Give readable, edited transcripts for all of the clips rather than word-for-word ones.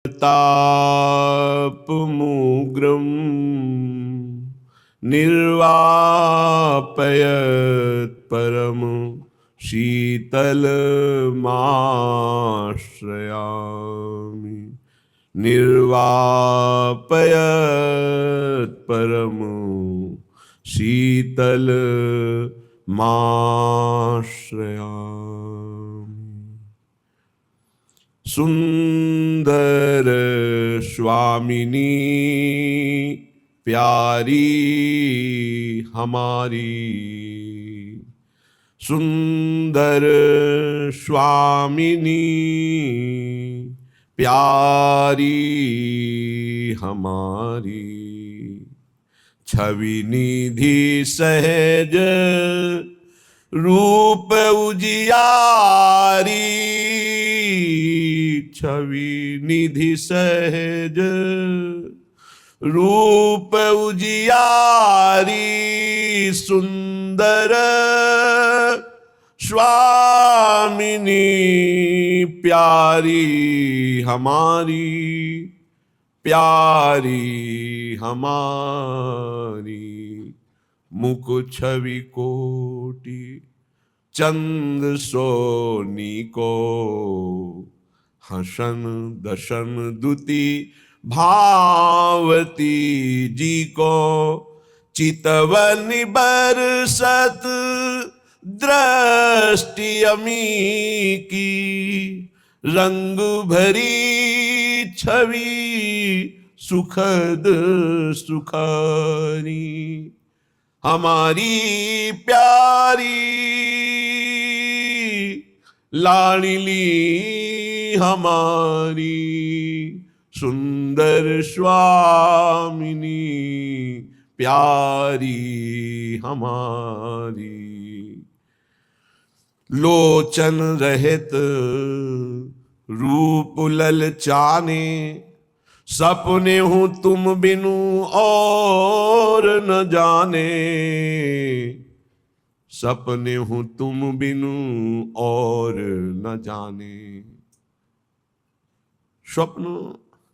तापमुग्रं निर्वापयत् परम शीतलमाश्रयामि। निर्वापयत् परम शीतलमाश्रयामि। सुंदर स्वामिनी प्यारी हमारी, सुंदर स्वामिनी प्यारी हमारी। छवि निधि सहज रूप उजियारी, छवि निधि सहज रूप उजियारी। सुंदर स्वामिनी प्यारी हमारी, प्यारी हमारी। मुख छवि कोटि चंद सोनी को, हसन दशन दुति भावती जी को। चितवन बरसत दृष्टि अमी की, रंग भरी छवि सुखद सुखारी। हमारी प्यारी लाडली हमारी, सुंदर स्वामिनी प्यारी हमारी। लोचन रहित रूप ललचाने, सपने हूं तुम बिनु और न जाने। सपने हूं तुम बिनु और न जाने। स्वप्न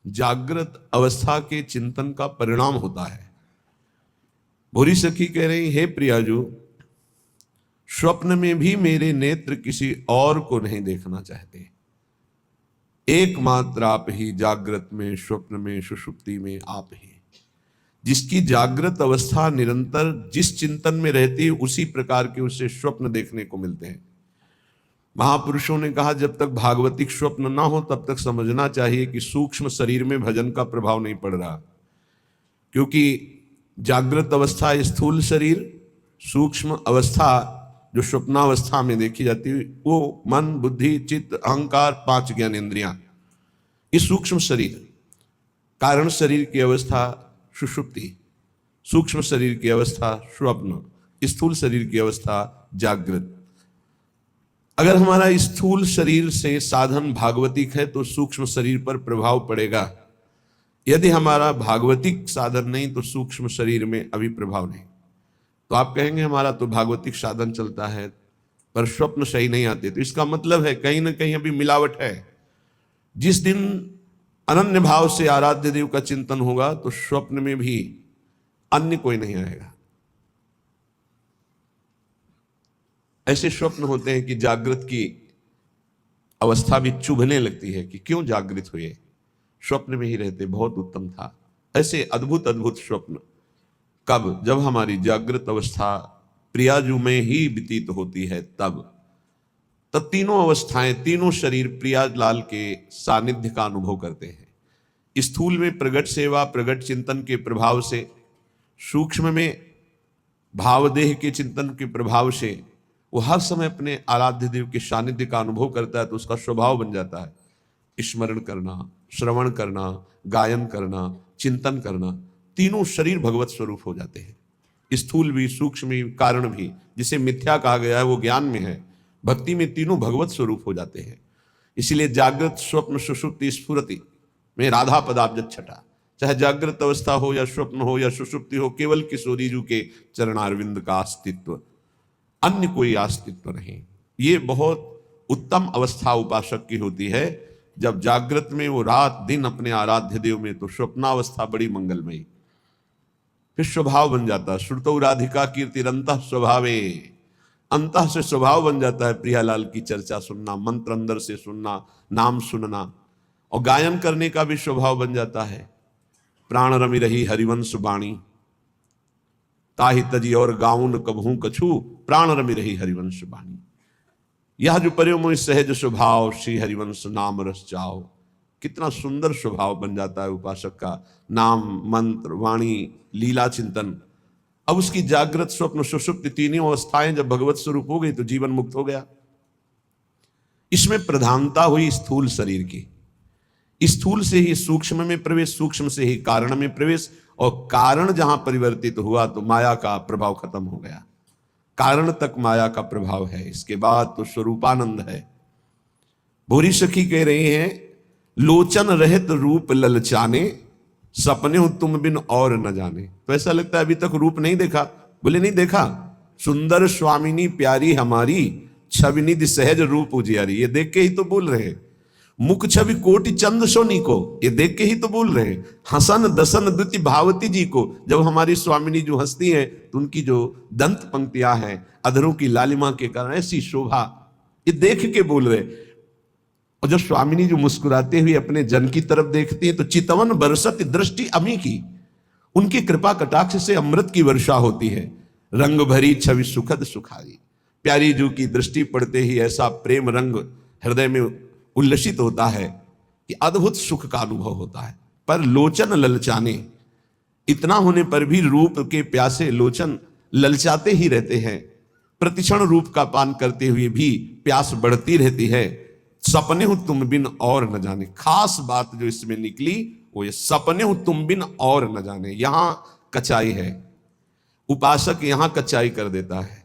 जागृत अवस्था के चिंतन का परिणाम होता है। भूरी सखी कह रही, हे प्रियाजू, स्वप्न में भी मेरे नेत्र किसी और को नहीं देखना चाहते। एकमात्र आप ही, जागृत में, स्वप्न में, सुषुप्ति में आप ही। जिसकी जागृत अवस्था निरंतर जिस चिंतन में रहती है, उसी प्रकार के उसे स्वप्न देखने को मिलते हैं। महापुरुषों ने कहा, जब तक भागवतिक स्वप्न ना हो तब तक समझना चाहिए कि सूक्ष्म शरीर में भजन का प्रभाव नहीं पड़ रहा। क्योंकि जागृत अवस्था स्थूल शरीर, सूक्ष्म अवस्था जो स्वप्नावस्था में देखी जाती है वो मन, बुद्धि, चित्त, अहंकार, 5 ज्ञानेंद्रियां। इस सूक्ष्म शरीर, कारण शरीर की अवस्था सुषुप्ति, सूक्ष्म शरीर की अवस्था स्वप्न, स्थूल शरीर की अवस्था जागृत। अगर हमारा स्थूल शरीर से साधन भागवतिक है तो सूक्ष्म शरीर पर प्रभाव पड़ेगा। यदि हमारा भागवतिक साधन नहीं तो सूक्ष्म शरीर में अभी प्रभाव नहीं। तो आप कहेंगे हमारा तो भागवतिक साधन चलता है पर स्वप्न सही नहीं आते, तो इसका मतलब है कहीं ना कहीं अभी मिलावट है। जिस दिन अनन्य भाव से आराध्य देव का चिंतन होगा तो स्वप्न में भी अन्य कोई नहीं आएगा। ऐसे स्वप्न होते हैं कि जागृत की अवस्था भी चुभने लगती है कि क्यों जागृत हुए, स्वप्न में ही रहते, बहुत उत्तम था। ऐसे अद्भुत अद्भुत स्वप्न कब? जब हमारी जागृत अवस्था प्रियाजू में ही व्यतीत होती है तब तीनों अवस्थाएं, तीनों शरीर प्रियालाल के सानिध्य का अनुभव करते हैं। स्थूल में प्रगट सेवा, प्रगट चिंतन के प्रभाव से, सूक्ष्म में भावदेह के चिंतन के प्रभाव से वो हर समय अपने आराध्य देव के सानिध्य का अनुभव करता है, तो उसका स्वभाव बन जाता है स्मरण करना, श्रवण करना, गायन करना, चिंतन करना। तीनों शरीर भगवत स्वरूप हो जाते हैं, स्थूल भी, सूक्ष्म भी, कारण भी। जिसे मिथ्या कहा गया है वो ज्ञान में है, भक्ति में तीनों भगवत स्वरूप हो जाते हैं। इसीलिए जागृत, स्वप्न, सुषुप्ति, स्फुरति में राधा पदाब्ज छटा। चाहे जागृत अवस्था हो या स्वप्न हो या सुषुप्ति हो, केवल किशोरी जी के चरणारविंद का अस्तित्व, अन्य कोई अस्तित्व नहीं। ये बहुत उत्तम अवस्था उपासक की होती है जब जागृत में वो रात दिन अपने आराध्य देव में, तो स्वप्नावस्था बड़ी मंगलमयी। फिर स्वभाव बन जाता है। श्रुतौ राधिका कीर्तिरंतः स्वभावे, अंतः से स्वभाव बन जाता है प्रियालाल की चर्चा सुनना, मंत्र अंदर से सुनना, नाम सुनना, और गायन करने का भी स्वभाव बन जाता है। प्राण रमि रही हरिवंश बाणी, ताहि तजी और गाउन कभू कछु, प्राण रमि रही हरिवंश बाणी। यह जो पर्यो मोहि सहज स्वभाव, श्री हरिवंश नाम रस चाओ। कितना सुंदर स्वभाव बन जाता है उपासक का। नाम, मंत्र, वाणी, लीला चिंतन। अब उसकी जागृत, स्वप्न, सुषुप्ति तीनों अवस्थाएं जब भगवत स्वरूप हो गई तो जीवन मुक्त हो गया। इसमें प्रधानता हुई स्थूल शरीर की। स्थूल से ही सूक्ष्म में प्रवेश, सूक्ष्म से ही कारण में प्रवेश, और कारण जहां परिवर्तित हुआ तो माया का प्रभाव खत्म हो गया। कारण तक माया का प्रभाव है, इसके बाद तो स्वरूपानंद है। भूरी सखी कह रही हैं, लोचन रहित रूप ललचाने, सपने हो तुम बिन और न जाने। तो ऐसा लगता है अभी तक रूप नहीं देखा। बोले नहीं देखा, सुंदर स्वामिनी प्यारी हमारी, छवि निधि सहज रूप उजियारी। ये देख के ही तो बोल रहे हैं। मुख छवि कोटि चंद सोनी को, ये देख के ही तो बोल रहे हैं। हसन दसन द्युति भावती जी को, जब हमारी स्वामिनी जो हंसती हैं तो उनकी जो दंत पंक्तियां हैं अधरों की लालिमा के कारण ऐसी शोभा, ये देख के बोल रहे। और जब स्वामिनी जो मुस्कुराते हुए अपने जन की तरफ देखती है तो चितवन बरसत दृष्टि अमी की, उनकी कृपा कटाक्ष से अमृत की वर्षा होती है। रंग भरी छवि सुखद सुखारी, प्यारी जू की दृष्टि पड़ते ही ऐसा प्रेम रंग हृदय में उल्लसित होता है कि अद्भुत सुख का अनुभव होता है। पर लोचन ललचाने, इतना होने पर भी रूप के प्यासे लोचन ललचाते ही रहते हैं। प्रतिक्षण रूप का पान करते हुए भी प्यास बढ़ती रहती है। सपने हो तुम बिन और न जाने। खास बात जो इसमें निकली वो ये, सपने हो तुम बिन और न जाने। यहां कचाई है, उपासक यहां कचाई कर देता है।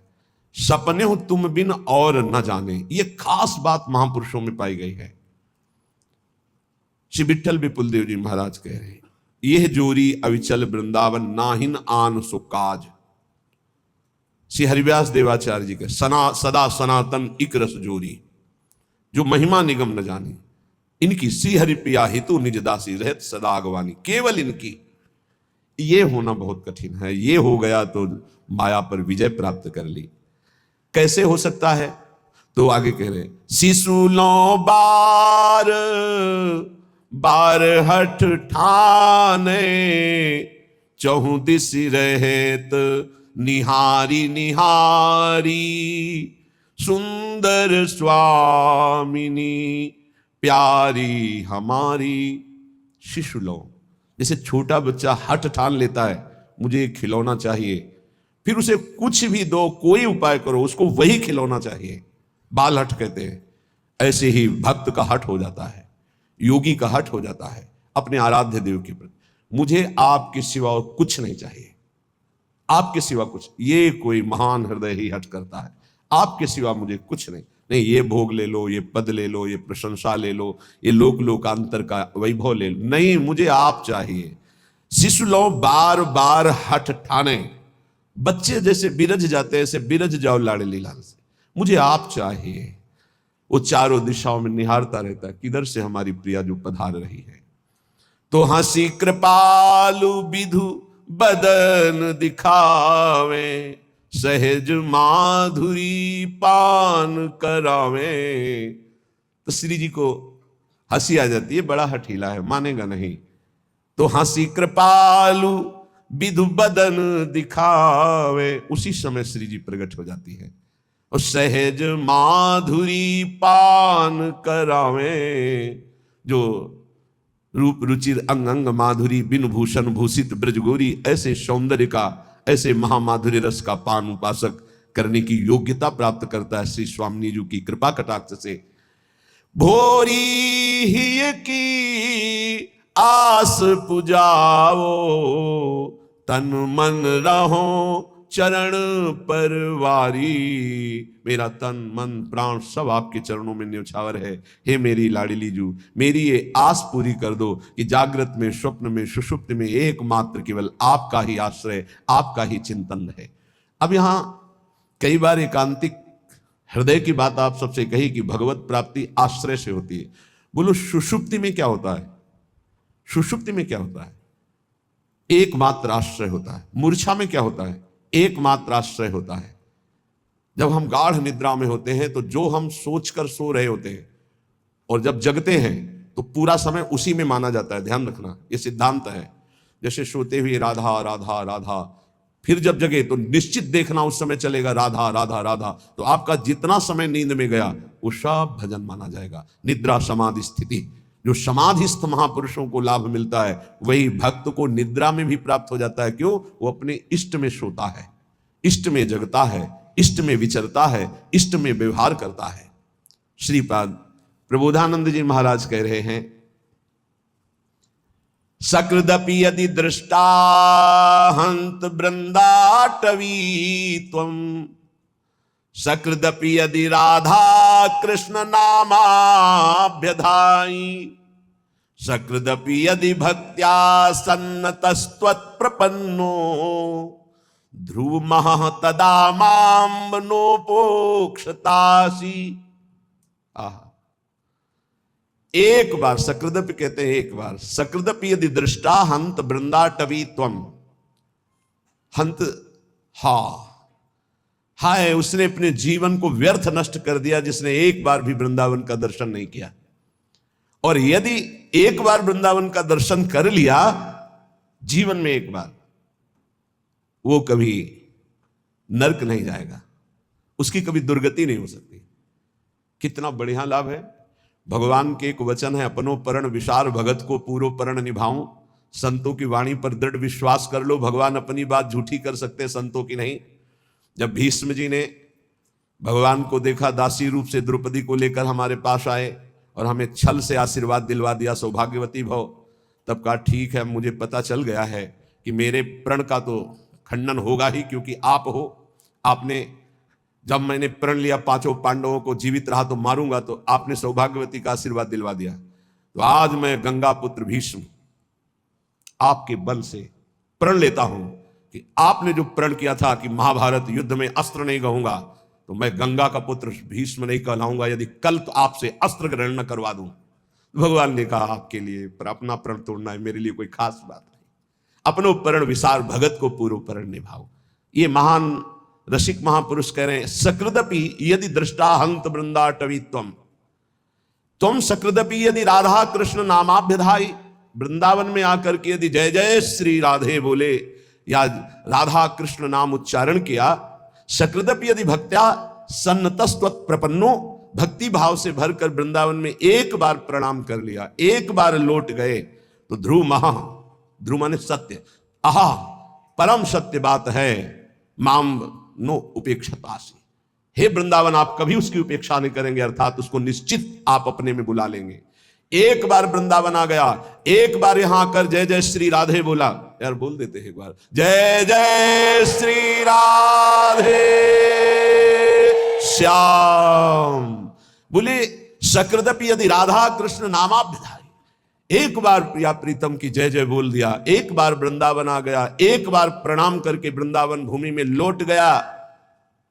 सपने हो तुम बिन और न जाने, ये खास बात महापुरुषों में पाई गई है। श्री विठ्ठल विपुल देव जी महाराज कह रहे हैं, यह जोरी अविचल वृंदावन नाहिन आन सुकाज। श्री हरिव्यास देवाचार्य जी के सदा सनातन इक रस जोरी, जो महिमा निगम न जानी, इनकी श्री हरि प्रिया हितु निज दासी रहत सदा अगवानी। केवल इनकी, ये होना बहुत कठिन है। ये हो गया तो माया पर विजय प्राप्त कर ली। कैसे हो सकता है? तो आगे कह रहे, शिशुलो बार बार हठ ठाने, चहु दिस रहेत निहारी निहारी, सुंदर स्वामिनी प्यारी हमारी। शिशुलो, जैसे छोटा बच्चा हठ ठान लेता है मुझे खिलौना चाहिए, फिर उसे कुछ भी दो, कोई उपाय करो, उसको वही खिलौना चाहिए, बाल हठ कहते हैं। ऐसे ही भक्त का हठ हो जाता है, योगी का हठ हो जाता है अपने आराध्य देव के प्रति। मुझे आपके सिवा और कुछ नहीं चाहिए, आपके सिवा कुछ। ये कोई महान हृदय ही हठ करता है, आपके सिवा मुझे कुछ नहीं। नहीं, ये भोग ले लो, ये पद ले लो, ये प्रशंसा ले लो, ये लोक लोकांतर का वैभव ले लो, नहीं, मुझे आप चाहिए। शिशु लो बार बार हठ ठाने, बच्चे जैसे बिरज जाते हैं ऐसे बिरज जाओ लाड़ली लाल से, मुझे आप चाहिए। वो चारों दिशाओं में निहारता रहता है, किधर से हमारी प्रिया जो पधार रही है। तो हंसी कृपालु विधु बदन दिखावे, सहज माधुरी पान करावे। तो श्री जी को हंसी आ जाती है, बड़ा हठीला है, मानेगा नहीं। तो हंसी कृपालु विधु बदन दिखावे, उसी समय श्री जी प्रकट हो जाती है। और सहज माधुरी पान करावे, जो रूप रुचिर अंग अंग माधुरी बिन भूषण भूषित ब्रजगोरी, ऐसे सौंदर्य का, ऐसे महामाधुर्य रस का पान उपासक करने की योग्यता प्राप्त करता है श्री स्वामी जी की कृपा कटाक्ष से। भोरी ही की आस पुजाओ, तन मन रहो चरण परवारी। मेरा तन मन प्राण सब आपके चरणों में न्यौछावर है। हे मेरी लाडली जू, मेरी ये आस पूरी कर दो कि जागृत में, स्वप्न में, सुषुप्त में एकमात्र केवल आपका ही आश्रय, आपका ही चिंतन है। अब यहां कई बार एकांतिक हृदय की बात आप सबसे कही कि भगवत प्राप्ति आश्रय से होती है। बोलो सुषुप्ति में क्या होता है? सुषुप्ति में क्या होता है? एकमात्र आश्रय होता है। मूर्छा में क्या होता है? एकमात्र आश्रय होता है। जब हम गाढ़ निद्रा में होते हैं तो जो हम सोचकर सो रहे होते हैं और जब जगते हैं तो पूरा समय उसी में माना जाता है। ध्यान रखना, ये सिद्धांत है। जैसे सोते हुए राधा राधा राधा, फिर जब जगे तो निश्चित देखना उस समय चलेगा राधा राधा राधा, तो आपका जितना समय नींद में गया वो सब भजन माना जाएगा। निद्रा समाधि स्थिति, जो समाधिस्थ महापुरुषों को लाभ मिलता है वही भक्त को निद्रा में भी प्राप्त हो जाता है। क्यों? वो अपने इष्ट में सोता है, इष्ट में जगता है, इष्ट में विचरता है, इष्ट में व्यवहार करता है। श्रीपाद प्रबोधानंद जी महाराज कह रहे हैं, सकृदपि यदि दृष्टा हंत वृंदाटवी त्वं, सकृदपि यदि राधा कृष्ण नामाभ्यधाई, सकृदपि यदि भक्त्या सन्नतस्त्वत्प्रपन्नो, ध्रुवमः तदा मां नोपोक्षतासि। आहा, एक बार सकृदपि कहते हैं, एक बार सकृदपि यदि दृष्टा हंत वृंदाटवी त्वं, हंत हाय उसने अपने जीवन को व्यर्थ नष्ट कर दिया जिसने एक बार भी वृंदावन का दर्शन नहीं किया। और यदि एक बार वृंदावन का दर्शन कर लिया जीवन में एक बार, वो कभी नरक नहीं जाएगा, उसकी कभी दुर्गति नहीं हो सकती। कितना बढ़िया लाभ है। भगवान के एक वचन है, अपनो परण विशार भगत को पूरो परण निभाऊं। संतों की वाणी पर दृढ़ विश्वास कर लो, भगवान अपनी बात झूठी कर सकते, संतों की नहीं। जब भीष्म जी ने भगवान को देखा, दासी रूप से द्रौपदी को लेकर हमारे पास आए और हमें छल से आशीर्वाद दिलवा दिया, सौभाग्यवती भव, तब कहा ठीक है, मुझे पता चल गया है कि मेरे प्रण का तो खंडन होगा ही, क्योंकि आप हो। आपने जब मैंने प्रण लिया पांचों पांडवों को जीवित रहा तो मारूंगा, तो आपने सौभाग्यवती का आशीर्वाद दिलवा दिया। तो आज मैं गंगा पुत्र भीष्म आपके बल से प्रण लेता हूं कि आपने जो प्रण किया था कि महाभारत युद्ध में अस्त्र नहीं कहूंगा, तो मैं गंगा का पुत्र भीष्म नहीं कहलाऊंगा यदि कल तो आपसे अस्त्र ग्रहण न करवा दूं। भगवान ने कहा आपके लिए, पर अपना प्रण तोड़ना है मेरे लिए कोई खास बात नहीं। अपनो परण विसार भगत को पूर्व परण निभाओ। ये महान रसिक महापुरुष कह रहे हैं, सकृदपि यदि दृष्टा हंत वृंदाटवी त्वं, तुम सकृदपि यदि राधा कृष्ण नामाभ्यधाई, वृंदावन में आकर के यदि जय जय श्री राधे बोले या राधा कृष्ण नाम उच्चारण किया, सकृदपि यदि भक्त्या सन्नतस्त्वत् प्रपन्नो, भक्ति भाव से भरकर वृंदावन में एक बार प्रणाम कर लिया, एक बार लौट गए, तो ध्रुव महा, ध्रुव माने सत्य, आहा परम सत्य बात है, माम नो उपेक्षतासी, हे वृंदावन आप कभी उसकी उपेक्षा नहीं करेंगे, अर्थात उसको निश्चित आप अपने में बुला लेंगे। एक बार वृंदावन आ गया, एक बार यहां आकर जय जय श्री राधे बोला, यार बोल देते हैं एक बार, जय जय श्री राधे श्याम, बोले सकृदपि यदि राधा कृष्ण नामाभ्यधाई, एक बार प्रिया प्रीतम की जय जय बोल दिया, एक बार वृंदावन आ गया, एक बार प्रणाम करके वृंदावन भूमि में लौट गया,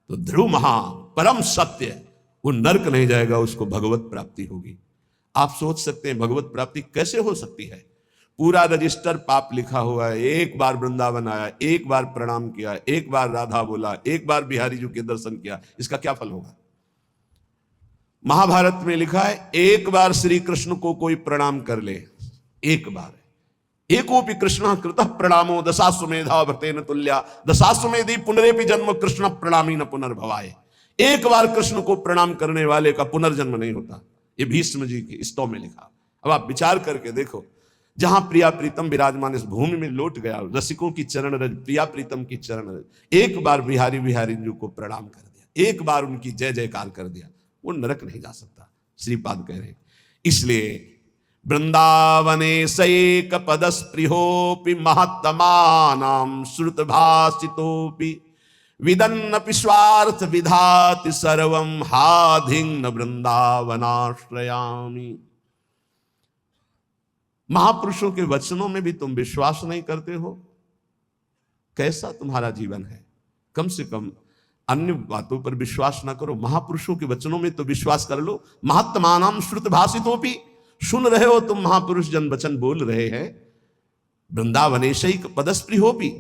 तो ध्रुव महा परम सत्य, वो नरक नहीं जाएगा, उसको भगवत प्राप्ति होगी। आप सोच सकते हैं भगवत प्राप्ति कैसे हो सकती है? पूरा रजिस्टर पाप लिखा हुआ है, एक बार वृंदावन आया, एक बार प्रणाम किया, एक बार राधा बोला, एक बार बिहारी जी के दर्शन किया, इसका क्या फल होगा? महाभारत में लिखा है, एक बार श्री कृष्ण को कोई प्रणाम कर ले, एक बार, एकोपि कृष्ण कृतः प्रणामो दशाश्वमेधा व्रतेन तुल्या, दशाश्वमेधि पुनरेपि जन्म कृष्ण प्रणामी न पुनर्भवाय। एक बार कृष्ण को प्रणाम करने वाले का पुनर्जन्म नहीं होता, ये भीष्म जी के स्तव में लिखा। अब आप विचार करके देखो, जहां प्रिया प्रीतम विराजमान इस भूमि में लौट गया, रसिकों की चरण रज, प्रिया प्रीतम की चरण रज, एक बार बिहारी बिहारी जी को प्रणाम कर दिया, एक बार उनकी जय जयकार कर दिया, वो नरक नहीं जा सकता। श्रीपाद कह रहे हैं, इसलिए वृंदावने सैक पदस्पृहोपि महत्तमानां श्रुत भासितोपि विदन्नपि स्वार्थ विधाति सर्वं हाधिं न वृंदावनाश्रयामि। महापुरुषों के वचनों में भी तुम विश्वास नहीं करते हो, कैसा तुम्हारा जीवन है? कम से कम अन्य बातों पर विश्वास ना करो, महापुरुषों के वचनों में तो विश्वास कर लो। महत्तमानां श्रुत भाषितोपि, सुन रहे हो तुम महापुरुष जन वचन बोल रहे हैं, वृंदावनेशैक पदस्पृहोपि,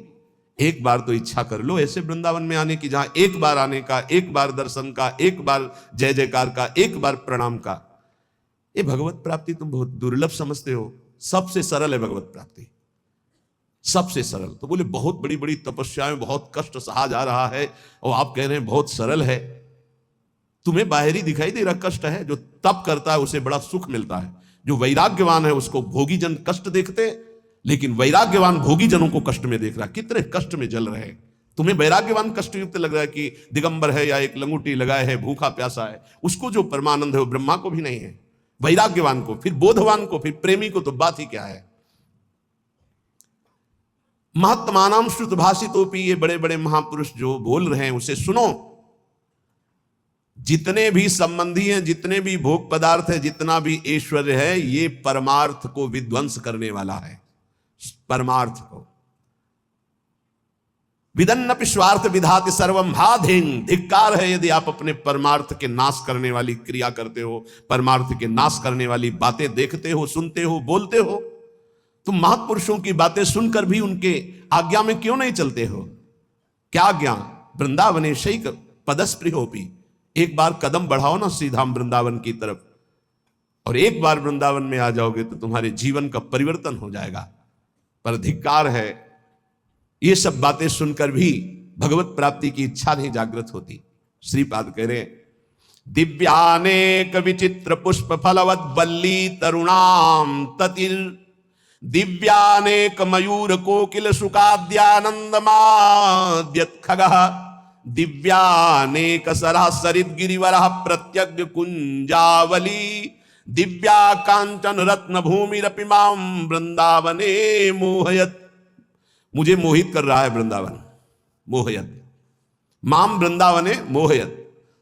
एक बार तो इच्छा कर लो ऐसे वृंदावन में आने की, जहां एक बार आने का, एक बार दर्शन का, एक बार जय जयकार का, एक बार प्रणाम का। ये भगवत प्राप्ति तुम बहुत दुर्लभ समझते हो, सबसे सरल है भगवत प्राप्ति, सबसे सरल। तो बोले बहुत बड़ी बड़ी तपस्याएं, बहुत कष्ट सहा जा रहा है, और आप कह रहे हैं बहुत सरल है। तुम्हें बाहरी दिखाई दे रहा कष्ट है, जो तप करता है उसे बड़ा सुख मिलता है। जो वैराग्यवान है उसको भोगी जन कष्ट देखते, लेकिन वैराग्यवान भोगी जनों को कष्ट में देख रहा, कितने कष्ट में जल रहे हैं। तुम्हें वैराग्यवान कष्टयुक्त लग रहा है कि दिगंबर है या एक लंगूटी लगाए है, भूखा प्यासा है, उसको जो परमानंद है वो ब्रह्मा को भी नहीं है। वैराग्यवान को, फिर बोधवान को, फिर प्रेमी को तो बात ही क्या है। महात्मानाम श्रुत भाषितोपि, ये बड़े बड़े महापुरुष जो बोल रहे हैं उसे सुनो। जितने भी संबंधी हैं, जितने भी भोग पदार्थ है, जितना भी ऐश्वर्य है, ये परमार्थ को विध्वंस करने वाला है। परमार्थ को विदन्नपि स्वार्थ विधाति सर्वम हाधिंग, धिक्कार है यदि आप अपने परमार्थ के नाश करने वाली क्रिया करते हो, परमार्थ के नाश करने वाली बातें देखते हो, सुनते हो, बोलते हो। तुम महापुरुषों की बातें सुनकर भी उनके आज्ञा में क्यों नहीं चलते हो? क्या आज्ञा? वृंदावनेशैक पदस्पृहोपि, एक बार कदम बढ़ाओ ना श्रीधाम वृंदावन की तरफ, और एक बार वृंदावन में आ जाओगे तो तुम्हारे जीवन का परिवर्तन हो जाएगा। पर धिक्कार है, ये सब बातें सुनकर भी भगवत प्राप्ति की इच्छा नहीं जागृत होती। श्रीपाद कह रहे, दिव्यानेक विचित्र पुष्प फलवत वल्ली तरुणाम ततिर, दिव्यानेक मयूर कोकिल सुखाद्यानंद माद्यत खगः, दिव्यानेक सरासरित गिरिवरः प्रत्यग्र कुंजावली, दिव्या कांचन रत्न भूमिरपि माम वृंदावने मोहयत, मुझे मोहित कर रहा है वृंदावन। मोहयत माम वृंदावने मोहयत,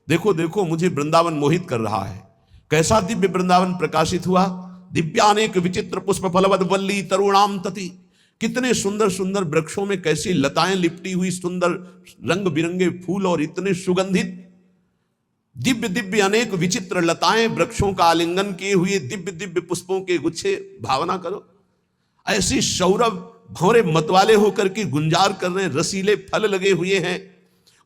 देखो देखो मुझे वृंदावन मोहित कर रहा है। कैसा दिव्य वृंदावन प्रकाशित हुआ। दिव्यानेक विचित्र पुष्प फलवद वल्ली तरुणाम तति, कितने सुंदर सुंदर वृक्षों में कैसी लताएं लिपटी हुई, सुंदर रंग बिरंगे फूल और इतने सुगंधित, दिव्य दिव्य अनेक विचित्र लताएं, वृक्षों का आलिंगन किए हुए दिव्य दिव्य पुष्पों के गुच्छे। भावना करो ऐसी सौरभ भौरे मतवाले होकर के गुंजार कर रहे हैं, रसीले फल लगे हुए हैं,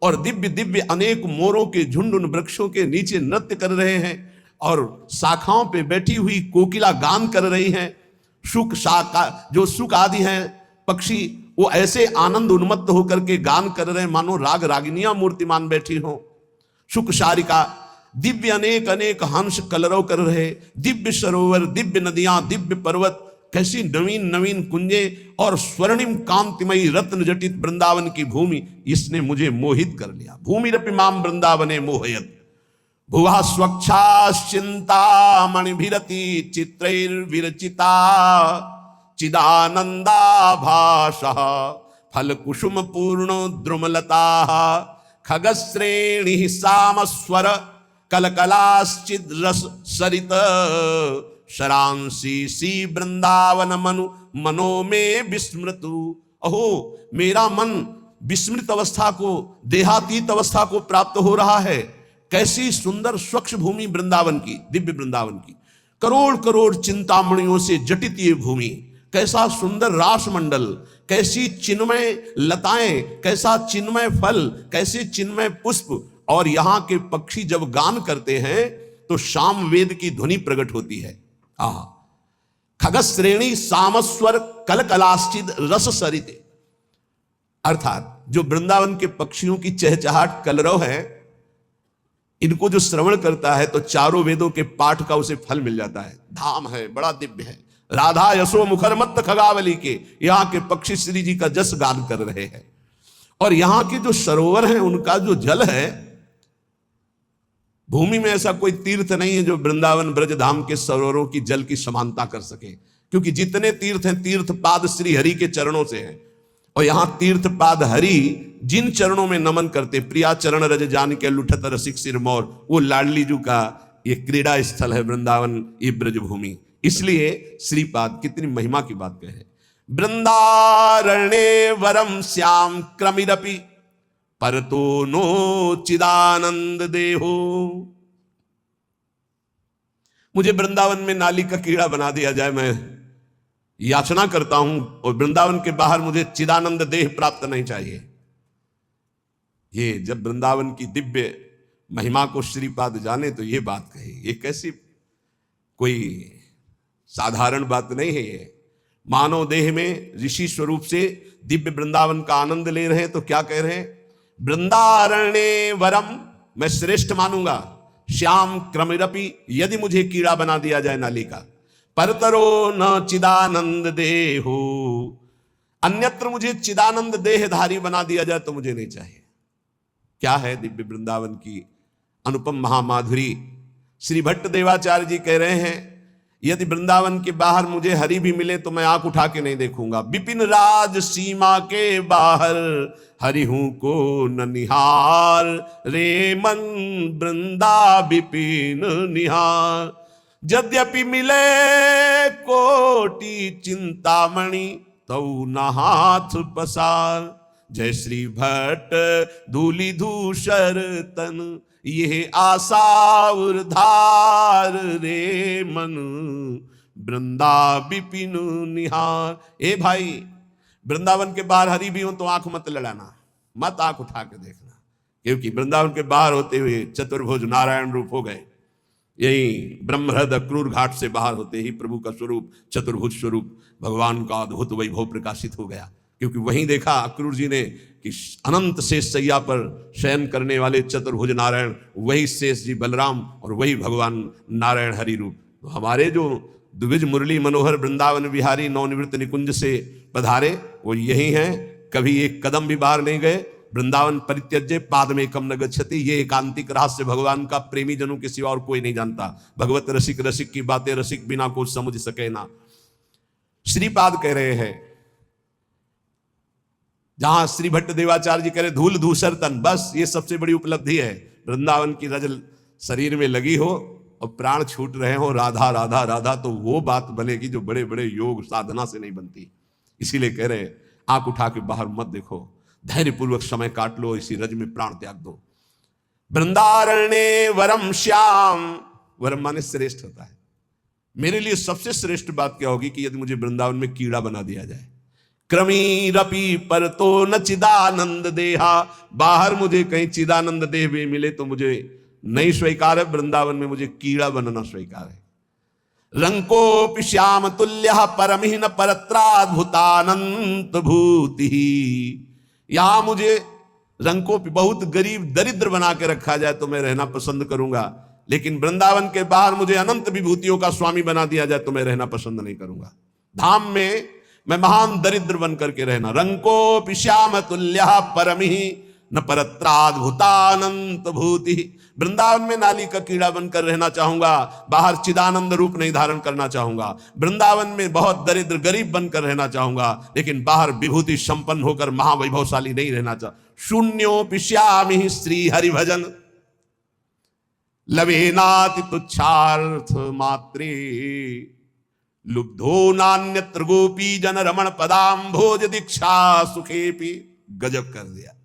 और दिव्य दिव्य अनेक मोरों के झुंड उन वृक्षों के नीचे नृत्य कर रहे हैं, और शाखाओं पे बैठी हुई कोकिला गान कर रही हैं। शुक शाखा जो सुख आदि हैं पक्षी, वो ऐसे आनंद उन्मत्त होकर के गान कर रहे हैं मानो राग रागिनियां मूर्तिमान बैठी हो। शुक शारिका, दिव्य अनेक अनेक हंस कलरव कर रहे, दिव्य सरोवर, दिव्य नदियां, दिव्य पर्वत, कैसी नवीन नवीन कुंजे और स्वर्णिम कांतिमयी रत्न जटित वृंदावन की भूमि, इसने मुझे मोहित कर लिया। भूमिरपि माम वृंदावने मोहयत, भुवा स्वच्छाश्चिंता मणिभिरति चित्रैर्विरचिता, चिदानंदा भाषः फल कुसुम पूर्ण द्रुमलता, खगश्रेणी सामस्वर कलकलाश्चिद रस सरित, शरांसी सी वृंदावन मनु मनो में विस्मृतु। अहो मेरा मन विस्मृत अवस्था को, देहातीत अवस्था को प्राप्त हो रहा है। कैसी सुंदर स्वच्छ भूमि वृंदावन की, दिव्य वृंदावन की, करोड़ करोड़ चिंतामणियों से जटित ये भूमि, कैसा सुंदर रासमंडल, कैसी चिन्मय लताएं, कैसा चिन्मय फल, कैसे चिन्मय पुष्प, और यहां के पक्षी जब गान करते हैं तो शाम वेद की ध्वनि प्रकट होती है। खगश्रेणी सामस्वर कलकलाश्चिद रस सरित, अर्थात जो वृंदावन के पक्षियों की चहचहाट कलरव है, इनको जो श्रवण करता है तो चारों वेदों के पाठ का उसे फल मिल जाता है। धाम है, बड़ा दिव्य है। राधा यशो मुखरमत्त खगावली के यहां के पक्षी श्री जी का जस गान कर रहे हैं, और यहां के जो सरोवर हैं उनका जो जल है, भूमि में ऐसा कोई तीर्थ नहीं है जो वृंदावन ब्रज धाम के सरोवरों की जल की समानता कर सके, क्योंकि जितने तीर्थ हैं तीर्थ पाद श्री हरि के चरणों से हैं, और यहां तीर्थ पाद हरि जिन चरणों में नमन करते, प्रिया चरण रज जान के लुठत रसिक सिरमौर, वो लाडली जू का ये क्रीड़ा स्थल है वृंदावन, ये ब्रज भूमि। इसलिए श्रीपाद कितनी महिमा की बात कहे, वृंदारण्ये वरम श्याम क्रमिरपि परतो नो चिदानंद देहो, मुझे वृंदावन में नाली का कीड़ा बना दिया जाए, मैं याचना करता हूं, और वृंदावन के बाहर मुझे चिदानंद देह प्राप्त नहीं चाहिए। ये जब वृंदावन की दिव्य महिमा को श्रीपाद जाने तो ये बात कही। ये कैसी कोई साधारण बात नहीं है। ये मानव देह में ऋषि स्वरूप से दिव्य वृंदावन का आनंद ले रहे हैं, तो क्या कह रहे हैं? वृंदारण्य वरम, मैं श्रेष्ठ मानूंगा, श्याम क्रमिरपि, यदि मुझे कीड़ा बना दिया जाए नाली का, परतरो न चिदानंद देहो, अन्यत्र मुझे चिदानंद देहधारी बना दिया जाए तो मुझे नहीं चाहिए। क्या है दिव्य वृंदावन की अनुपम महामाधुरी। श्री भट्ट देवाचार्य जी कह रहे हैं, यदि वृंदावन के बाहर मुझे हरि भी मिले तो मैं आंख उठा के नहीं देखूंगा। विपिन राज सीमा के बाहर हरि हूं को न निहार, रे मन वृंदा विपिन निहार। यद्यपि मिले कोटि चिंतामणि तऊ न हाथ पसार। जय श्री भट्ट धूलि धूसर तन, ये आशा उर्धार, रे मन वृंदा विपिन निहार। ए भाई, वृंदावन के बाहर हरि भी हो तो आंख मत लड़ाना, मत आंख उठा के देखना, क्योंकि वृंदावन के बाहर होते हुए चतुर्भुज नारायण रूप हो गए। यही ब्रह्महृद अक्रूर घाट से बाहर होते ही प्रभु का स्वरूप, चतुर्भुज स्वरूप भगवान का अद्भुत वैभव प्रकाशित हो गया। क्योंकि वहीं देखा अक्रूर जी ने कि अनंत शेष सैया पर शयन करने वाले चतुर्भुज नारायण वही शेष जी बलराम और वही भगवान नारायण हरि रूप। तो हमारे जो द्विज मुरली मनोहर वृंदावन विहारी नवनिवृत्त निकुंज से पधारे वो यही हैं, कभी एक कदम भी बाहर नहीं गए। वृंदावन परित्यज्य पाद में कम न गच्छति, ये एकांतिक रहस्य भगवान का प्रेमी जनों के सिवा और कोई नहीं जानता। भगवत रसिक रसिक की बातें रसिक बिना को समझ सके ना। श्रीपाद कह रहे हैं, जहां श्री भट्ट देवाचार्य जी कह रहे धूल धूसर तन, बस ये सबसे बड़ी उपलब्धि है। वृंदावन की रजल शरीर में लगी हो और प्राण छूट रहे हो राधा राधा राधा, तो वो बात बनेगी जो बड़े बड़े योग साधना से नहीं बनती। इसीलिए कह रहे आंख उठा के बाहर मत देखो, धैर्य पूर्वक समय काट लो, इसी रज में प्राण त्याग दो। वृंदारण्य वरम श्याम, वरम माने श्रेष्ठ होता है। मेरे लिए सबसे श्रेष्ठ बात क्या होगी कि यदि मुझे वृंदावन में कीड़ा बना दिया जाए। क्रमीरपि पर तो न चिदानंद देहा, बाहर मुझे कहीं चिदानंद देह भी मिले तो मुझे नहीं स्वीकार है, वृंदावन में मुझे कीड़ा बनना स्वीकार है। रंकोपि श्याम तुल्य परमहीन परत्राद्भुतानंत भूति, यहां मुझे रंकोपि बहुत गरीब दरिद्र बना के रखा जाए तो मैं रहना पसंद करूंगा, लेकिन वृंदावन के बाहर मुझे अनंत विभूतियों का स्वामी बना दिया जाए तो मैं रहना पसंद नहीं करूंगा। धाम में मैं महान दरिद्र बन करके रहना। रंकोपि श्याम तुल्य परमहि न परत्राद्भुतानंत भूति, वृंदावन में नाली का कीड़ा बनकर रहना चाहूंगा, बाहर चिदानंद रूप नहीं धारण करना चाहूंगा। वृंदावन में बहुत दरिद्र गरीब बनकर रहना चाहूंगा, लेकिन बाहर विभूति संपन्न होकर महावैभवशाली नहीं रहना चाह। शून्योपि श्यामि श्री हरि भजन लवेनाति तुच्छार्थ मात्रे, लुब्धो नान्यत्र गोपी जन रमण पदाम्भोज दीक्षा सुखेपि। गजब कर दिया।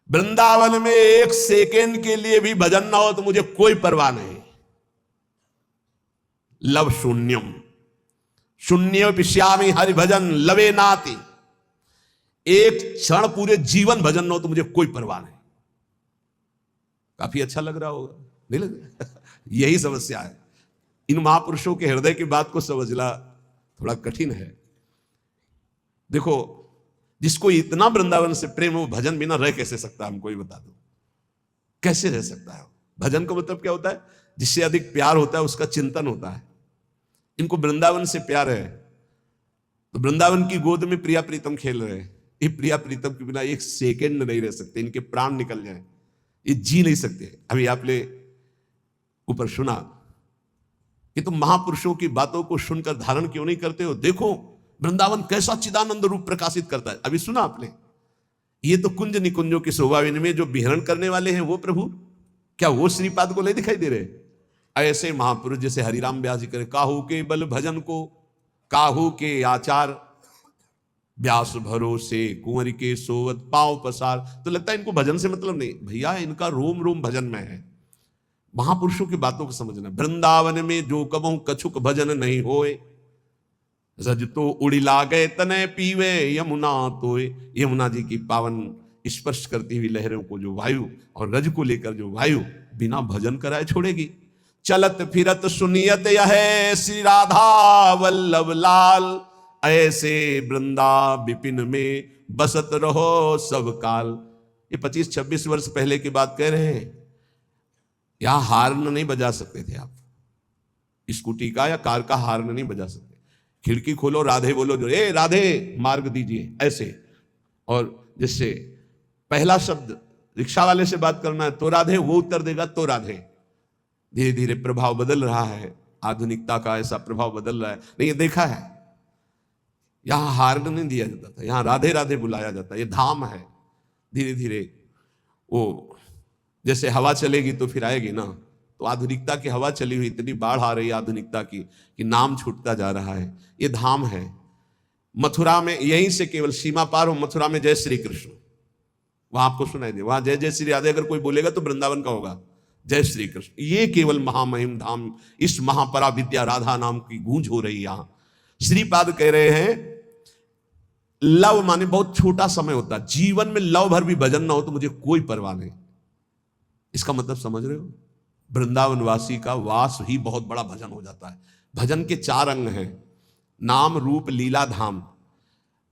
वृंदावन में एक सेकेंड के लिए भी भजन ना हो तो मुझे कोई परवाह नहीं। लव शून्यम, शून्य श्यामी हरि भजन लवे नाति, एक क्षण पूरे जीवन भजन ना हो तो मुझे कोई परवाह नहीं। काफी अच्छा लग रहा होगा, नहीं लग रहा? यही समस्या है। इन महापुरुषों के हृदय की बात को समझना थोड़ा कठिन है। देखो, जिसको इतना वृंदावन से प्रेम हो, भजन बिना रह कैसे सकता है? हमको ही बता दो, कैसे रह सकता है? भजन का मतलब क्या होता है? जिससे अधिक प्यार होता है उसका चिंतन होता है। इनको वृंदावन से प्यार है तो वृंदावन की गोद में प्रिया प्रीतम खेल रहे हैं। ये प्रिया प्रीतम के बिना एक सेकेंड नहीं रह सकते, इनके प्राण निकल जाए, ये जी नहीं सकते। अभी आपने ऊपर सुना कि तुम महापुरुषों की बातों को सुनकर धारण क्यों नहीं करते हो? देखो वृंदावन कैसा चिदानंद रूप प्रकाशित करता है। अभी सुना आपने? ये तो कुंज निकुंजों की शोभा में जो विहरण करने वाले हैं वो प्रभु, क्या वो श्रीपाद को नहीं दिखाई दे रहे? ऐसे महापुरुष जैसे हरिराम व्यास जी करे, काहू के बल भजन को काहू के आचार, व्यास भरोसे कुंवर के सोवत पांव पसार। तो लगता है इनको भजन से मतलब नहीं। भैया इनका रोम रोम भजन में है। महापुरुषों की बातों को समझना। वृंदावन में जो कबहू कछुक भजन नहीं होए, रज तो उड़ी लागे तने पीवे यमुना तोए। यमुना जी की पावन स्पर्श करती हुई लहरों को जो वायु और रज को लेकर जो वायु बिना भजन कराए छोड़ेगी। चलत फिरत सुनियत यह श्री राधा वल्लभ लाल, ऐसे वृंदा विपिन में बसत रहो सब काल। ये 25-26 वर्ष पहले की बात कह रहे हैं। यहां हार्न नहीं बजा सकते थे आप, स्कूटी का या कार का हार्न नहीं बजा सकते। खिड़की खोलो, राधे बोलो, जो ए राधे मार्ग दीजिए ऐसे। और जिससे पहला शब्द रिक्शा वाले से बात करना है तो राधे, वो उत्तर देगा तो राधे। धीरे धीरे प्रभाव बदल रहा है, आधुनिकता का ऐसा प्रभाव बदल रहा है। नहीं, ये देखा है, यहां हार्न नहीं दिया जाता था, यहां राधे राधे बुलाया जाता है। ये धाम है। धीरे धीरे वो जैसे हवा चलेगी तो फिर आएगी ना, तो आधुनिकता की हवा चली हुई, इतनी बाढ़ आ रही है आधुनिकता की कि नाम छूटता जा रहा है। ये धाम है। मथुरा में यहीं से केवल सीमा पार हो, मथुरा में जय श्री कृष्ण, वहां आपको सुनाई दे, वहां जय जय श्री राधे अगर कोई बोलेगा तो वृंदावन का होगा जय श्री कृष्ण। ये केवल महामहिम धाम, इस महापरा विद्या राधा नाम की गूंज हो रही। यहां श्रीपाद कह रहे हैं, लव माने बहुत छोटा समय होता है, जीवन में लव भर भी भजन ना हो तो मुझे कोई परवाह नहीं। इसका मतलब समझ रहे हो? वृंदावन वासी का वास ही बहुत बड़ा भजन हो जाता है। भजन के 4 अंग हैं, नाम रूप लीला धाम।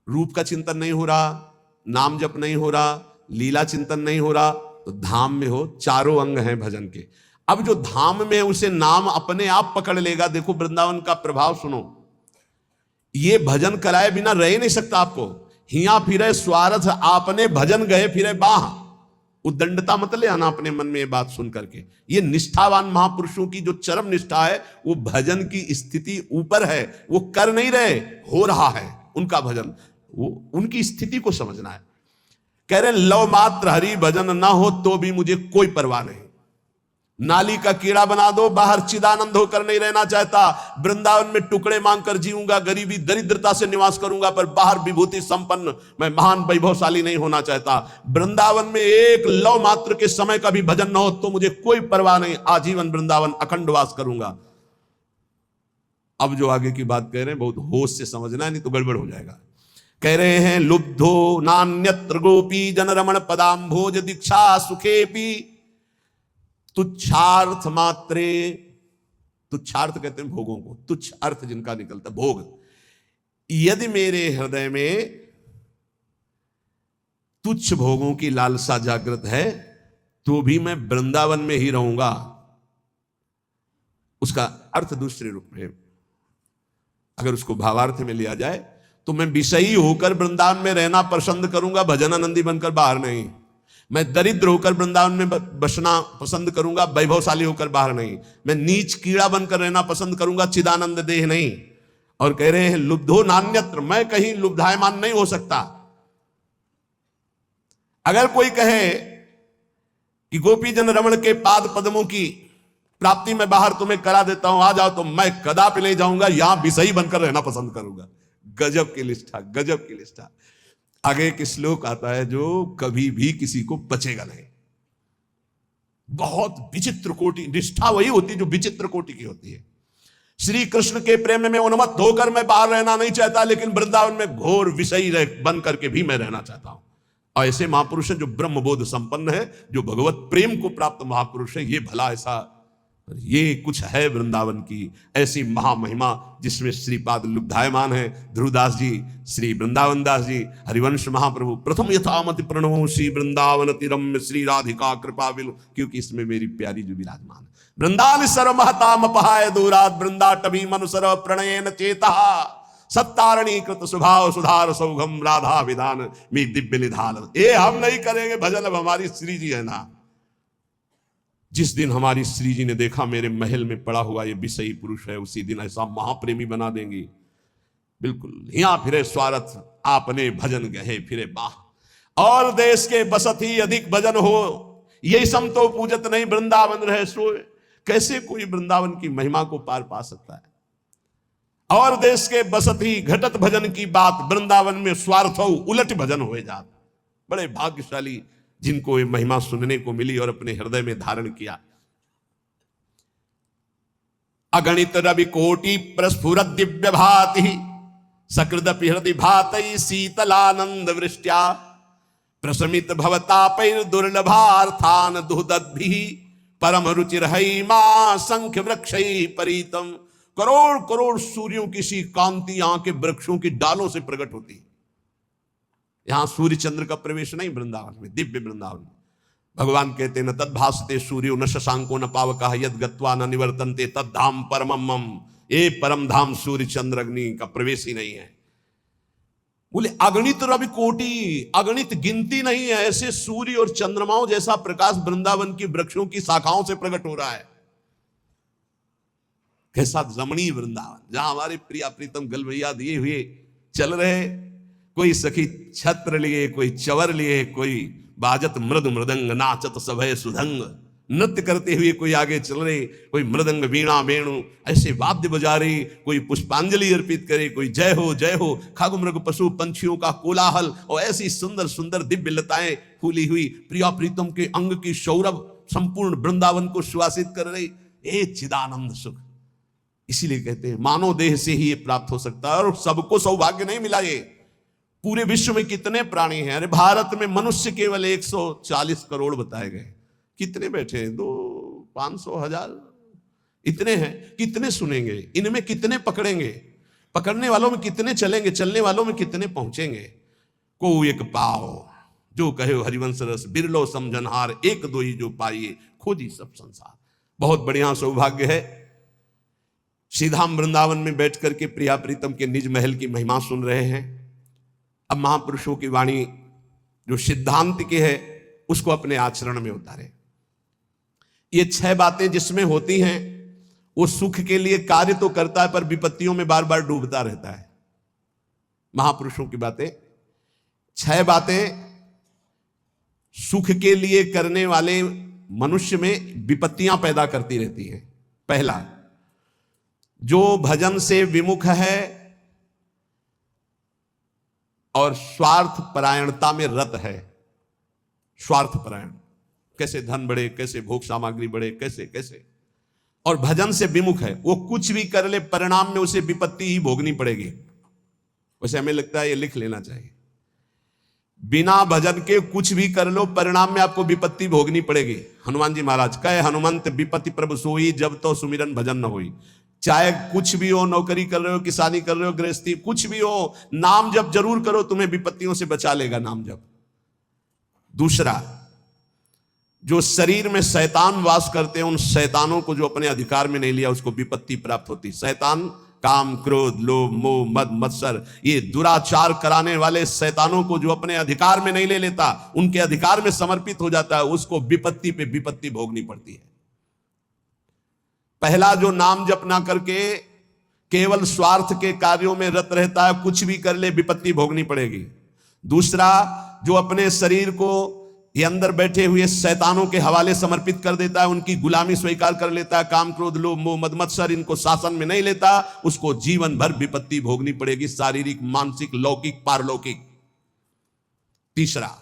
रूप का चिंतन नहीं हो रहा, नाम जप नहीं हो रहा, लीला चिंतन नहीं हो रहा, तो धाम में हो। 4 अंग हैं भजन के। अब जो धाम में उसे नाम अपने आप पकड़ लेगा। देखो वृंदावन का प्रभाव सुनो, ये भजन कराए बिना रह नहीं सकता आपको। हिया फिरे स्वार्थ आपने भजन गए फिरे बाह। उद्दंडता मत ले आना अपने मन में ये बात सुन करके। ये निष्ठावान महापुरुषों की जो चरम निष्ठा है, वो भजन की स्थिति ऊपर है, वो कर नहीं रहे, हो रहा है उनका भजन। वो उनकी स्थिति को समझना है। कह रहे लव मात्र हरि भजन ना हो तो भी मुझे कोई परवाह नहीं। नाली का कीड़ा बना दो, बाहर चिदानंद होकर नहीं रहना चाहता। वृंदावन में टुकड़े मांगकर जीऊंगा, गरीबी दरिद्रता से निवास करूंगा, पर बाहर विभूति संपन्न मैं महान वैभवशाली नहीं होना चाहता। वृंदावन में एक लव मात्र के समय का भी भजन न हो तो मुझे कोई परवाह नहीं, आजीवन वृंदावन अखंड वास करूंगा। अब जो आगे की बात कह रहे हैं बहुत होश से समझना है, नहीं तो गड़बड़ हो जाएगा। कह रहे हैं लुब्धो नान्यत्र गोपी जनरमण पदाम्भोज दीक्षा सुखेपी, तुच्छार्थ मात्रे, तुच्छार्थ कहते हैं भोगों को, तुच्छ अर्थ जिनका निकलता भोग। यदि मेरे हृदय में तुच्छ भोगों की लालसा जागृत है तो भी मैं वृंदावन में ही रहूंगा। उसका अर्थ दूसरे रूप में, अगर उसको भावार्थ में लिया जाए तो मैं विषयी होकर वृंदावन में रहना पसंद करूंगा, भजनानंदी बनकर बाहर नहीं। मैं दरिद्र होकर वृंदावन में बसना पसंद करूंगा, वैभवशाली होकर बाहर नहीं। मैं नीच कीड़ा बनकर रहना पसंद करूंगा, चिदानंद देह नहीं। और कह रहे हैं लुब्धो नान्यत्र, मैं कहीं लुब्धायमान नहीं हो सकता। अगर कोई कहे कि गोपी जन रमण के पाद पद्मों की प्राप्ति में बाहर तुम्हें करा देता हूं, आ जाओ, तो मैं कदापि नहीं जाऊंगा, यहां विषयी बनकर रहना पसंद करूंगा। गजब की निष्ठा, गजब की निष्ठा। आगे एक श्लोक आता है जो कभी भी किसी को बचेगा नहीं। बहुत विचित्र कोटि निष्ठा वही होती है जो विचित्र कोटि की होती है। श्री कृष्ण के प्रेम में उन्मत्त होकर मैं बाहर रहना नहीं चाहता, लेकिन वृंदावन में घोर विषयी बन करके भी मैं रहना चाहता हूं। और ऐसे महापुरुष हैं जो ब्रह्मबोध संपन्न है, जो भगवत प्रेम को प्राप्त महापुरुष है। ये भला ऐसा, ये कुछ है वृंदावन की ऐसी महामहिमा जिसमें श्रीपाद लुब्धायमान है। ध्रुवदास जी, श्री वृंदावन दास जी, हरिवंश महाप्रभु, प्रथम यथामति प्रणवो श्री वृंदावन तिरम्य श्री राधिका कृपा विलु, क्योंकि इसमें मेरी प्यारी जो विराजमान है। वृंदावन सर्व महताम अपहाय दूरात वृंदाटवी मनुसर प्रणयन चेता सत्तारणी कृत स्वभाव सुधार सौघम राधा विधान में दिव्य निधान। ये हम नहीं करेंगे भजन, अब हमारी श्री जी है ना। जिस दिन हमारी श्री जी ने देखा मेरे महल में पड़ा हुआ ये विषयी पुरुष है, उसी दिन ऐसा महाप्रेमी बना देंगी। बिल्कुल यहाँ फिरे स्वार्थ आपने भजन गहे फिरे बाह। और देश के बसत ही अधिक भजन हो, यही सम तो पूजत नहीं वृंदावन रहे सोए। कैसे कोई वृंदावन की महिमा को पार पा सकता है? और देश के बसत ही घटत भजन की बात, वृंदावन में स्वार्थ हो उलट भजन हो जात। बड़े भाग्यशाली जिनको ये महिमा सुनने को मिली और अपने हृदय में धारण किया। अगणित रवि कोटि प्रस्फुरत दिव्य भाति सकृदपि हृदि भातई शीतलानंद वृष्ट्या प्रशमित भवतापैर दुर्लभार्थान दुहदद्भिः परम रुचिर्हैमा संख्य वृक्षै परीतम। करोड़ करोड़ सूर्यों की सी कांति यहां के वृक्षों की डालों से प्रकट होती है। यहां सूर्य चंद्र का प्रवेश नहीं वृंदावन में, दिव्य वृंदावन में। भगवान कहते न तद्भासते सूर्यो न शशांको न पावकः यद गत्वा न निवर्तन्ते तद्धाम परमम मम। ये परम धाम सूर्य चंद्र अग्नि का प्रवेश ही नहीं है। बोले अगणित रवि कोटि, अगणित गिनती नहीं है ऐसे सूर्य और चंद्रमाओं जैसा प्रकाश वृंदावन की वृक्षों की शाखाओं से प्रकट हो रहा है। कैसा रमणीय वृंदावन, जहां हमारे प्रिया प्रीतम गल भैया दिए हुए चल रहे, कोई सखी छत्र लिए, कोई चवर लिए, कोई बाजत मृद मृदंग नाचत सभय सुधंग, नृत्य करते हुए कोई आगे चल रहे, कोई मृदंग वीणा वेणु ऐसे वाद्य बजा रहे, कोई पुष्पांजलि अर्पित करे, कोई जय हो खग मृग पशु पंछियों का कोलाहल, और ऐसी सुंदर सुंदर दिव्य लताएं फूली हुई प्रिया प्रीतम के अंग की सौरभ संपूर्ण वृंदावन को सुवासित कर रही। ये चिदानंद सुख। इसीलिए कहते हैं मानव देह से ही ये प्राप्त हो सकता है, और सबको सौभाग्य नहीं मिला। ये पूरे विश्व में कितने प्राणी हैं? अरे भारत में मनुष्य केवल 140 करोड़ बताए गए। कितने बैठे हैं? 200, 500, 1000 इतने हैं। कितने सुनेंगे? इनमें कितने पकड़ेंगे? पकड़ने वालों में कितने चलेंगे? चलने वालों में कितने पहुंचेंगे? को एक पाओ जो कहे हरिवंश रस, बिरलो समझनहार, एक दो ही जो पाइए, खोजी सब संसार। बहुत बढ़िया सौभाग्य है। श्रीधाम वृंदावन में बैठ करके प्रिया प्रीतम के निज महल की महिमा सुन रहे हैं। अब महापुरुषों की वाणी जो सिद्धांत की है उसको अपने आचरण में उतारे। ये 6 बातें जिसमें होती हैं वो सुख के लिए कार्य तो करता है पर विपत्तियों में बार बार डूबता रहता है। महापुरुषों की बातें 6 बातें सुख के लिए करने वाले मनुष्य में विपत्तियां पैदा करती रहती हैं। पहला, जो भजन से विमुख है और स्वार्थ परायणता में रत है। स्वार्थ परायण, कैसे धन बढ़े, कैसे भोग सामग्री बढ़े, कैसे कैसे, और भजन से विमुख है, वो कुछ भी कर ले परिणाम में उसे विपत्ति ही भोगनी पड़ेगी। वैसे हमें लगता है ये लिख लेना चाहिए, बिना भजन के कुछ भी कर लो परिणाम में आपको विपत्ति भोगनी पड़ेगी। हनुमान जी महाराज कहे हनुमंत विपत्ति प्रभु सोई, जब तो सुमिरन भजन न होई। चाहे कुछ भी हो, नौकरी कर रहे हो, किसानी कर रहे हो, गृहस्थी कुछ भी हो, नाम जप जरूर करो, तुम्हें विपत्तियों से बचा लेगा नाम जप। दूसरा, जो शरीर में शैतान वास करते हैं उन शैतानों को जो अपने अधिकार में नहीं लिया उसको विपत्ति प्राप्त होती। शैतान काम, क्रोध, लोभ, मोह, मद, मत्सर, ये दुराचार कराने वाले शैतानों को जो अपने अधिकार में नहीं ले लेता, उनके अधिकार में समर्पित हो जाता है, उसको विपत्ति पे विपत्ति भोगनी पड़ती है। पहला, जो नाम जप ना करके केवल स्वार्थ के कार्यों में रत रहता है, कुछ भी कर ले विपत्ति भोगनी पड़ेगी। दूसरा, जो अपने शरीर को ये अंदर बैठे हुए शैतानों के हवाले समर्पित कर देता है, उनकी गुलामी स्वीकार कर लेता है, काम, क्रोध, लोभ, मोह, मद, मत्सर इनको शासन में नहीं लेता, उसको जीवन भर विपत्ति भोगनी पड़ेगी, शारीरिक, मानसिक, लौकिक, पारलौकिक। तीसरा,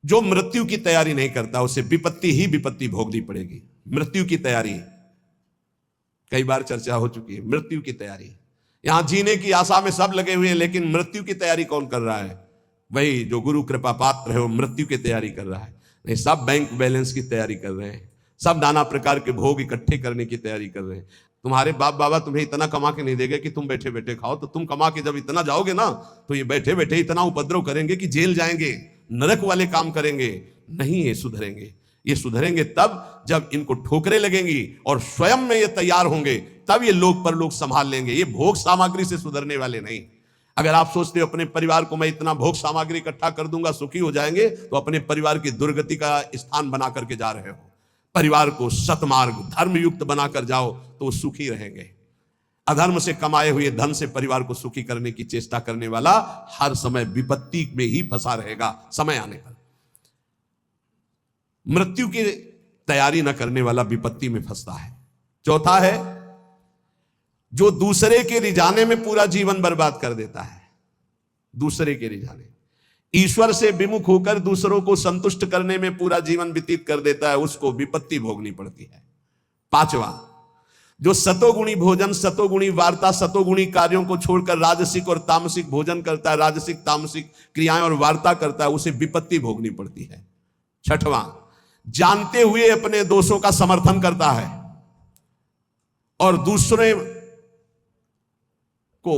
जो मृत्यु की तैयारी नहीं करता उसे विपत्ति ही विपत्ति भोगनी पड़ेगी। मृत्यु की तैयारी कई बार चर्चा हो चुकी है। मृत्यु की तैयारी, यहां जीने की आशा में सब लगे हुए हैं, लेकिन मृत्यु की तैयारी कौन कर रहा है? वही जो गुरु कृपा पात्र है वो मृत्यु की तैयारी कर रहा है। नहीं, सब बैंक बैलेंस की तैयारी कर रहे हैं, सब नाना प्रकार के भोग इकट्ठे करने की तैयारी कर रहे हैं। तुम्हारे बाप बाबा तुम्हें इतना कमा के नहीं देंगे कि तुम बैठे बैठे खाओ, तो तुम कमा के जब इतना जाओगे ना तो ये बैठे बैठे इतना उपद्रव करेंगे कि जेल जाएंगे, नरक वाले काम करेंगे। नहीं, ये सुधरेंगे। ये सुधरेंगे तब जब इनको ठोकरें लगेंगी और स्वयं में ये तैयार होंगे, तब ये लोग पर लोग संभाल लेंगे। ये भोग सामग्री से सुधरने वाले नहीं। अगर आप सोचते हो अपने परिवार को मैं इतना भोग सामग्री इकट्ठा कर दूंगा सुखी हो जाएंगे, तो अपने परिवार की दुर्गति का स्थान बना करके जा रहे हो। परिवार को सतमार्ग धर्मयुक्त बनाकर जाओ तो सुखी रहेंगे। अधर्म से कमाए हुए धन से परिवार को सुखी करने की चेष्टा करने वाला हर समय विपत्ति में ही फंसा रहेगा समय आने पर। मृत्यु की तैयारी न करने वाला विपत्ति में फंसता है। चौथा है, जो दूसरे के रिझाने में पूरा जीवन बर्बाद कर देता है। दूसरे के रिझाने, ईश्वर से विमुख होकर दूसरों को संतुष्ट करने में पूरा जीवन व्यतीत कर देता है, उसको विपत्ति भोगनी पड़ती है। पांचवा, जो सतोगुणी भोजन, सतोगुणी वार्ता, सतोगुणी कार्यों को छोड़कर राजसिक और तामसिक भोजन करता है, राजसिक तामसिक क्रियाएं और वार्ता करता है, उसे विपत्ति भोगनी पड़ती है। छठवां, जानते हुए अपने दोषों का समर्थन करता है और दूसरे को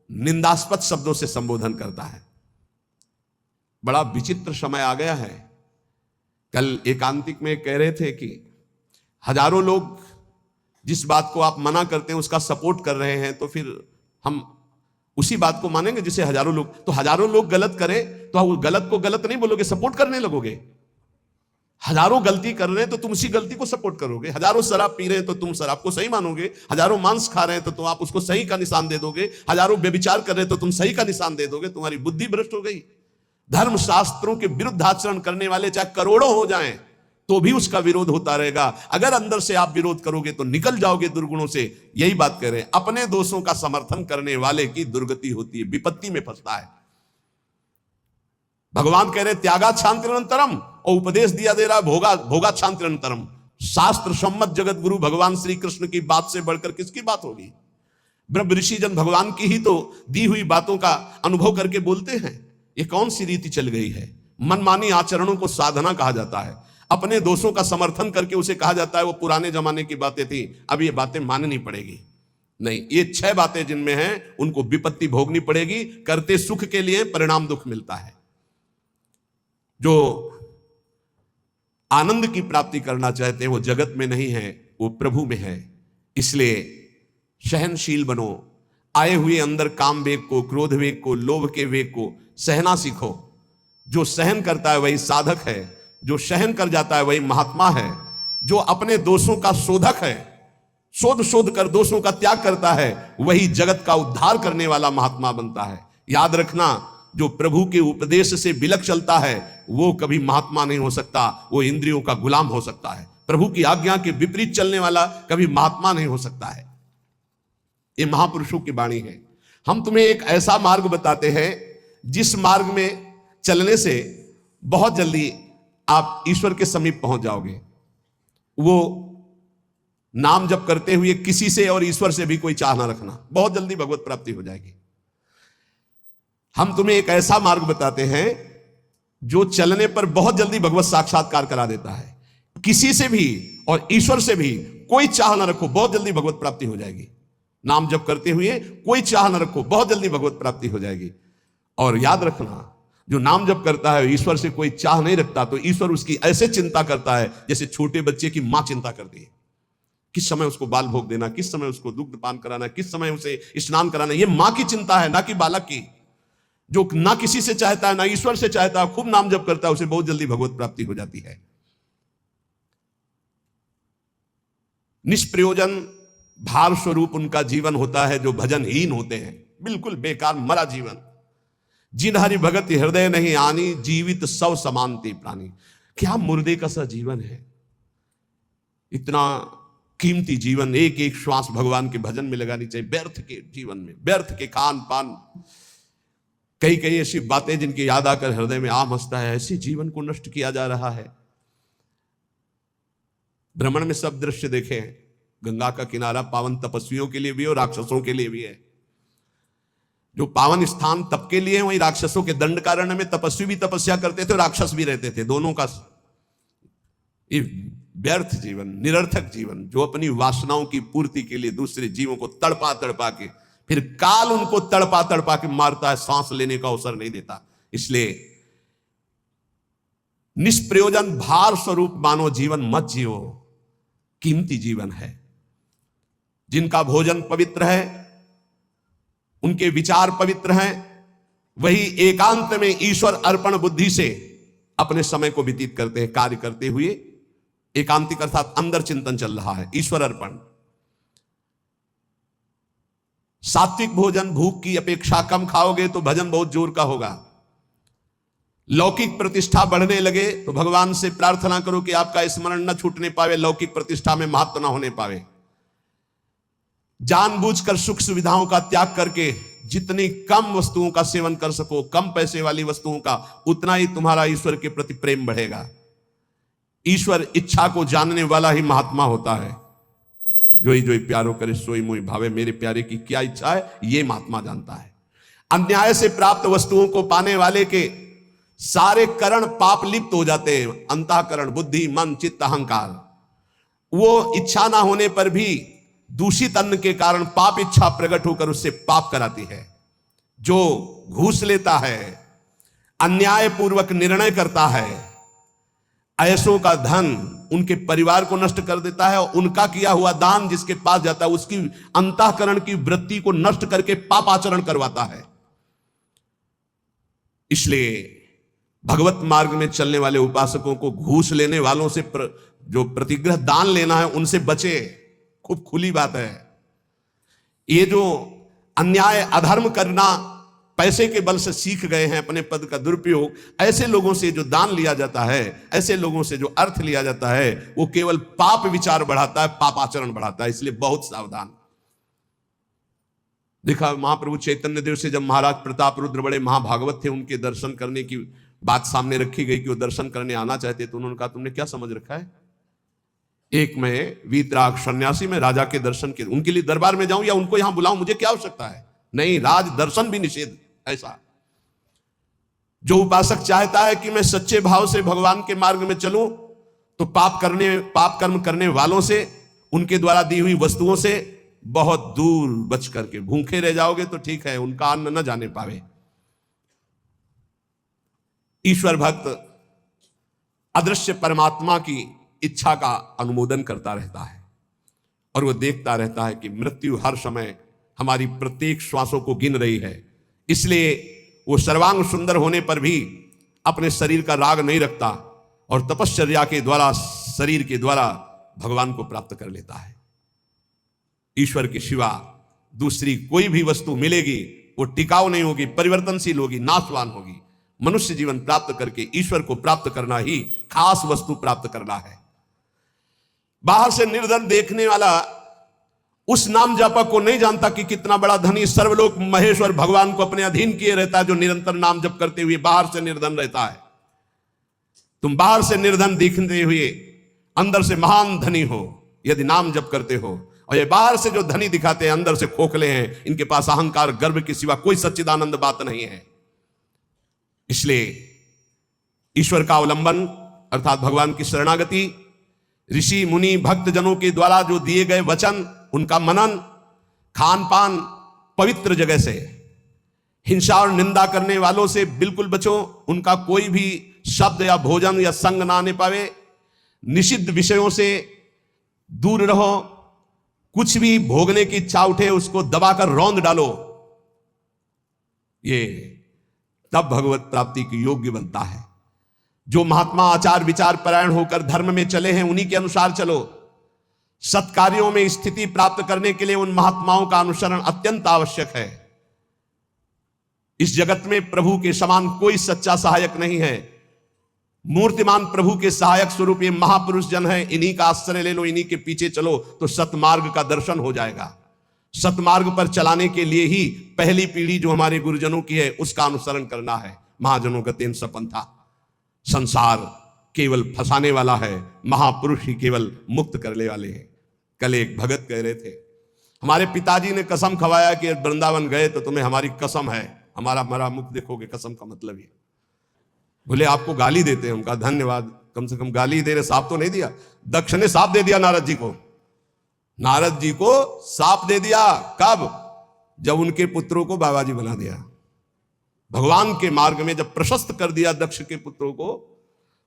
निंदास्पद शब्दों से संबोधन करता है। बड़ा विचित्र समय आ गया है। कल एकांतिक में कह रहे थे कि हजारों लोग जिस बात को आप मना करते हैं उसका सपोर्ट कर रहे हैं, तो फिर हम उसी बात को मानेंगे जिसे हजारों लोग, तो हजारों लोग गलत करें तो वो गलत को गलत नहीं बोलोगे, सपोर्ट करने लगोगे। हजारों गलती कर रहे हैं तो तुम उसी गलती को सपोर्ट करोगे। हजारों शराब पी रहे हैं तो तुम शराब को सही मानोगे। हजारों मांस खा रहे हैं तो तुम आप उसको सही का निशान दे दोगे। हजारों व्यभिचार कर रहे हैं तो तुम सही का निशान दे दोगे। तुम्हारी बुद्धि भ्रष्ट हो गई। धर्म शास्त्रों के विरुद्ध आचरण करने वाले चाहे करोड़ों हो जाएं तो भी उसका विरोध होता रहेगा। अगर अंदर से आप विरोध करोगे तो निकल जाओगे दुर्गुणों से। यही बात कह रहे हैं, अपने दोषों का समर्थन करने वाले की दुर्गति होती है, विपत्ति में फंसता है। भगवान कह रहे त्यागा शांतिरंतरम, और उपदेश दिया दे रहा भोगा शांतिरंतरम। शास्त्र सम्मत जगत गुरु भगवान श्री कृष्ण की बात से बढ़कर किसकी बात होगी। ब्रह्म ऋषि जन भगवान की ही तो दी हुई बातों का अनुभव करके बोलते हैं। ये कौन सी रीति चल गई है। मनमानी आचरणों को साधना कहा जाता है। अपने दोषों का समर्थन करके उसे कहा जाता है वो पुराने जमाने की बातें थी, अब ये बातें माननी पड़ेगी। नहीं, ये 6 बातें जिनमें हैं उनको विपत्ति भोगनी पड़ेगी। करते सुख के लिए परिणाम दुख मिलता है। जो आनंद की प्राप्ति करना चाहते हैं वो जगत में नहीं है, वो प्रभु में है। इसलिए सहनशील बनो। आए हुए अंदर काम वेग को, क्रोध वेग को, लोभ के वेग को सहना सीखो। जो सहन करता है वही साधक है। जो सहन कर जाता है वही महात्मा है। जो अपने दोषों का शोधक है, शोध कर दोषों का त्याग करता है, वही जगत का उद्धार करने वाला महात्मा बनता है। याद रखना, जो प्रभु के उपदेश से बिलक चलता है वो कभी महात्मा नहीं हो सकता, वो इंद्रियों का गुलाम हो सकता है। प्रभु की आज्ञा के विपरीत चलने वाला कभी महात्मा नहीं हो सकता है। ये महापुरुषों की वाणी है। हम तुम्हें एक ऐसा मार्ग बताते हैं जिस मार्ग में चलने से बहुत जल्दी आप ईश्वर के समीप पहुंच जाओगे। वो नाम जप करते हुए किसी से और ईश्वर से भी कोई चाह ना रखना, बहुत जल्दी भगवत प्राप्ति हो जाएगी। हम तुम्हें एक ऐसा मार्ग बताते हैं जो चलने पर बहुत जल्दी भगवत साक्षात्कार करा देता है। किसी से भी और ईश्वर से भी कोई चाह ना रखो, बहुत जल्दी भगवत प्राप्ति हो जाएगी। नाम जप करते हुए कोई चाह ना रखो, बहुत जल्दी भगवत प्राप्ति हो जाएगी। और याद रखना, जो नाम जप करता है ईश्वर से कोई चाह नहीं रखता तो ईश्वर उसकी ऐसे चिंता करता है जैसे छोटे बच्चे की मां चिंता करती है। किस समय उसको बाल भोग देना, किस समय उसको दुग्ध पान कराना, किस समय उसे स्नान कराना, ये मां की चिंता है, ना कि बालक की। जो ना किसी से चाहता है ना ईश्वर से चाहता है, खूब नाम जप करता है, उसे बहुत जल्दी भगवत प्राप्ति हो जाती है। निष्प्रयोजन भार स्वरूप उनका जीवन होता है जो भजनहीन होते हैं, बिल्कुल बेकार मरा जीवन। जिन हरि भगत हृदय नहीं आनी, जीवित सौ समानते प्राणी। क्या मुर्दे का सा जीवन है। इतना कीमती जीवन, एक एक श्वास भगवान के भजन में लगानी चाहिए। व्यर्थ के जीवन में, व्यर्थ के खान पान, कई कई ऐसी बातें जिनकी याद आकर हृदय में आम हंसता है, ऐसे जीवन को नष्ट किया जा रहा है। भ्रमण में सब दृश्य देखें, गंगा का किनारा पावन तपस्वियों के लिए भी और राक्षसों के लिए भी है। जो पावन स्थान तप के लिए है, वही राक्षसों के दंडकारण्य में तपस्वी भी तपस्या करते थे और राक्षस भी रहते थे। दोनों का ये व्यर्थ जीवन, निरर्थक जीवन, जो अपनी वासनाओं की पूर्ति के लिए दूसरे जीवों को तड़पा तड़पा के, फिर काल उनको तड़पा तड़पा के मारता है, सांस लेने का अवसर नहीं देता। इसलिए निष्प्रयोजन भार स्वरूप मानो जीवन मत जियो। कीमती जीवन है। जिनका भोजन पवित्र है, उनके विचार पवित्र हैं, वही एकांत में ईश्वर अर्पण बुद्धि से अपने समय को व्यतीत करते हैं। कार्य करते हुए एकांतिक अर्थात अंदर चिंतन चल रहा है, ईश्वर अर्पण। सात्विक भोजन भूख की अपेक्षा कम खाओगे तो भजन बहुत जोर का होगा। लौकिक प्रतिष्ठा बढ़ने लगे तो भगवान से प्रार्थना करो कि आपका स्मरण न छूटने पावे, लौकिक प्रतिष्ठा में महत्व न होने पावे। जानबूझकर सुख सुविधाओं का त्याग करके जितनी कम वस्तुओं का सेवन कर सको, कम पैसे वाली वस्तुओं का, उतना ही तुम्हारा ईश्वर के प्रति प्रेम बढ़ेगा। ईश्वर इच्छा को जानने वाला ही महात्मा होता है। जोई जोई प्यारो करे सोई मोई भावे, मेरे प्यारे की क्या इच्छा है ये महात्मा जानता है। अन्याय से प्राप्त वस्तुओं को पाने वाले के सारे करण पाप लिप्त हो जाते हैं। अंतःकरण, बुद्धि, मन, चित्त, अहंकार, वो इच्छा ना होने पर भी दूषित अन्न के कारण पाप इच्छा प्रकट होकर उससे पाप कराती है। जो घूस लेता है, अन्याय पूर्वक निर्णय करता है, ऐसों का धन उनके परिवार को नष्ट कर देता है, और उनका किया हुआ दान जिसके पास जाता है उसकी अंतःकरण की वृत्ति को नष्ट करके पाप आचरण करवाता है। इसलिए भगवत मार्ग में चलने वाले उपासकों को घूस लेने वालों से जो प्रतिग्रह दान लेना है उनसे बचे। खूब खुली बात है। ये जो अन्याय अधर्म करना पैसे के बल से सीख गए हैं, अपने पद का दुरुपयोग, ऐसे लोगों से जो दान लिया जाता है, ऐसे लोगों से जो अर्थ लिया जाता है, वो केवल पाप विचार बढ़ाता है, पाप आचरण बढ़ाता है। इसलिए बहुत सावधान। देखा महाप्रभु चैतन्य देव से जब महाराज प्रताप रुद्र बड़े महाभागवत थे, उनके दर्शन करने की बात सामने रखी गई कि वो दर्शन करने आना चाहते, तो उन्होंने कहा तुमने क्या समझ रखा है, एक मैं वीतराग सन्यासी में राजा के दर्शन के उनके लिए दरबार में जाऊं या उनको यहां बुलाऊं, मुझे क्या आवश्यकता है। नहीं, राज दर्शन भी निषेध। ऐसा जो उपासक चाहता है कि मैं सच्चे भाव से भगवान के मार्ग में चलूं, तो पाप कर्म करने वालों से, उनके द्वारा दी हुई वस्तुओं से बहुत दूर बच करके, भूखे रह जाओगे तो ठीक है, उनका अन्न न जाने पावे। ईश्वर भक्त अदृश्य परमात्मा की इच्छा का अनुमोदन करता रहता है, और वह देखता रहता है कि मृत्यु हर समय हमारी प्रत्येक श्वासों को गिन रही है। इसलिए वो सर्वांग सुंदर होने पर भी अपने शरीर का राग नहीं रखता, और तपश्चर्या के द्वारा, शरीर के द्वारा भगवान को प्राप्त कर लेता है। ईश्वर के सिवा दूसरी कोई भी वस्तु मिलेगी वो टिकाऊ नहीं होगी, परिवर्तनशील होगी, नाशवान होगी। मनुष्य जीवन प्राप्त करके ईश्वर को प्राप्त करना ही खास वस्तु प्राप्त करना है। बाहर से निर्धन देखने वाला उस नाम जापक को नहीं जानता कि कितना बड़ा धनी सर्वलोक महेश्वर भगवान को अपने अधीन किए रहता है, जो निरंतर नाम जप करते हुए बाहर से निर्धन रहता है। तुम बाहर से निर्धन दिखते हुए अंदर से महान धनी हो यदि नाम जप करते हो, और ये बाहर से जो धनी दिखाते हैं अंदर से खोखले हैं, इनके पास अहंकार गर्व के सिवा कोई सच्चिदानंद बात नहीं है। इसलिए ईश्वर का अवलंबन अर्थात भगवान की शरणागति, ऋषि मुनि भक्त जनों के द्वारा जो दिए गए वचन, उनका मनन, खान पान पवित्र जगह से, हिंसा और निंदा करने वालों से बिल्कुल बचो, उनका कोई भी शब्द या भोजन या संग ना आने पावे, निषिद्ध विषयों से दूर रहो, कुछ भी भोगने की इच्छा उठे उसको दबाकर रौंद डालो। ये तब भगवत प्राप्ति की योग्य बनता है। जो महात्मा आचार विचार परायण होकर धर्म में चले हैं उन्हीं के अनुसार चलो। सत्कार्यों में स्थिति प्राप्त करने के लिए उन महात्माओं का अनुसरण अत्यंत आवश्यक है। इस जगत में प्रभु के समान कोई सच्चा सहायक नहीं है। मूर्तिमान प्रभु के सहायक स्वरूप ये महापुरुष जन है, इन्हीं का आश्रय ले लो, इन्हीं के पीछे चलो तो सतमार्ग का दर्शन हो जाएगा। सतमार्ग पर चलाने के लिए ही पहली पीढ़ी जो हमारे गुरुजनों की है उसका अनुसरण करना है। महाजनों का तेन सपंथा, संसार केवल फंसाने वाला है, महापुरुष ही केवल मुक्त करने वाले हैं। कल एक भगत कह रहे थे, हमारे पिताजी ने कसम खवाया कि वृंदावन गए तो तुम्हें हमारी कसम है, हमारा मरा मुख देखोगे। कसम का मतलब ये, बोले आपको गाली देते हैं। उनका धन्यवाद, कम से कम गाली दे रहे, साफ तो नहीं दिया। दक्ष ने साफ दे दिया नारद जी को, नारद जी को साफ दे दिया। कब? जब उनके पुत्रों को बाबा जी बना दिया। भगवान के मार्ग में जब प्रशस्त कर दिया दक्ष के पुत्रों को,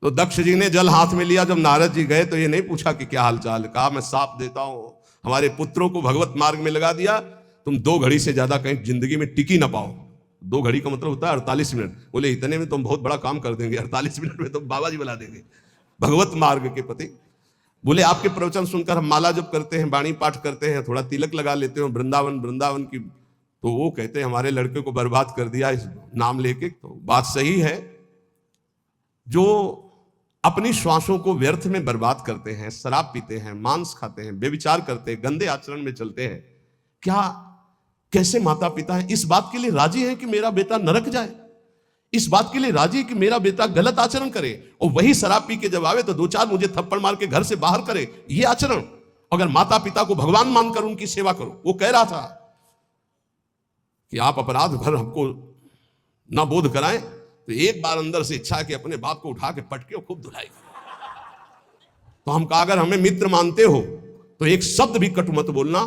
तो दक्ष जी ने जल हाथ में लिया। जब नारद जी गए तो ये नहीं पूछा कि क्या हालचाल, कहा मैं साफ देता हूं, हमारे पुत्रों को भगवत मार्ग में लगा दिया, तुम 2 घड़ी से ज्यादा कहीं जिंदगी में टिकी ना पाओ। 2 घड़ी का मतलब होता है 48 मिनट। बोले इतने में तुम बहुत बड़ा काम कर देंगे, 48 मिनट में तुम बाबा जी बना देंगे भगवत मार्ग के पति। बोले आपके प्रवचन सुनकर हम माला जप करते हैं, बाणी पाठ करते हैं, थोड़ा तिलक लगा लेते हैं वृंदावन की, तो वो कहते हैं हमारे लड़के को बर्बाद कर दिया इस नाम लेके। तो बात सही है, जो अपनी श्वासों को व्यर्थ में बर्बाद करते हैं, शराब पीते हैं, मांस खाते हैं, बेविचार करते हैं, गंदे आचरण में चलते हैं, क्या कैसे माता पिता हैं इस बात के लिए राजी हैं कि मेरा बेटा नरक जाए? इस बात के लिए राजी है कि मेरा बेटा गलत आचरण करे, और वही शराब पी के जब आवे तो 2-4 मुझे थप्पड़ मार के घर से बाहर करे? ये आचरण अगर माता पिता को भगवान मानकर उनकी सेवा करो। वो कह रहा था कि आप अपराध भर हमको ना बोध कराएं, तो एक बार अंदर से इच्छा है कि अपने बाप को उठा के पटके और खूब धुलाई। तो हम कहा अगर हमें मित्र मानते हो तो एक शब्द भी कटु मत बोलना।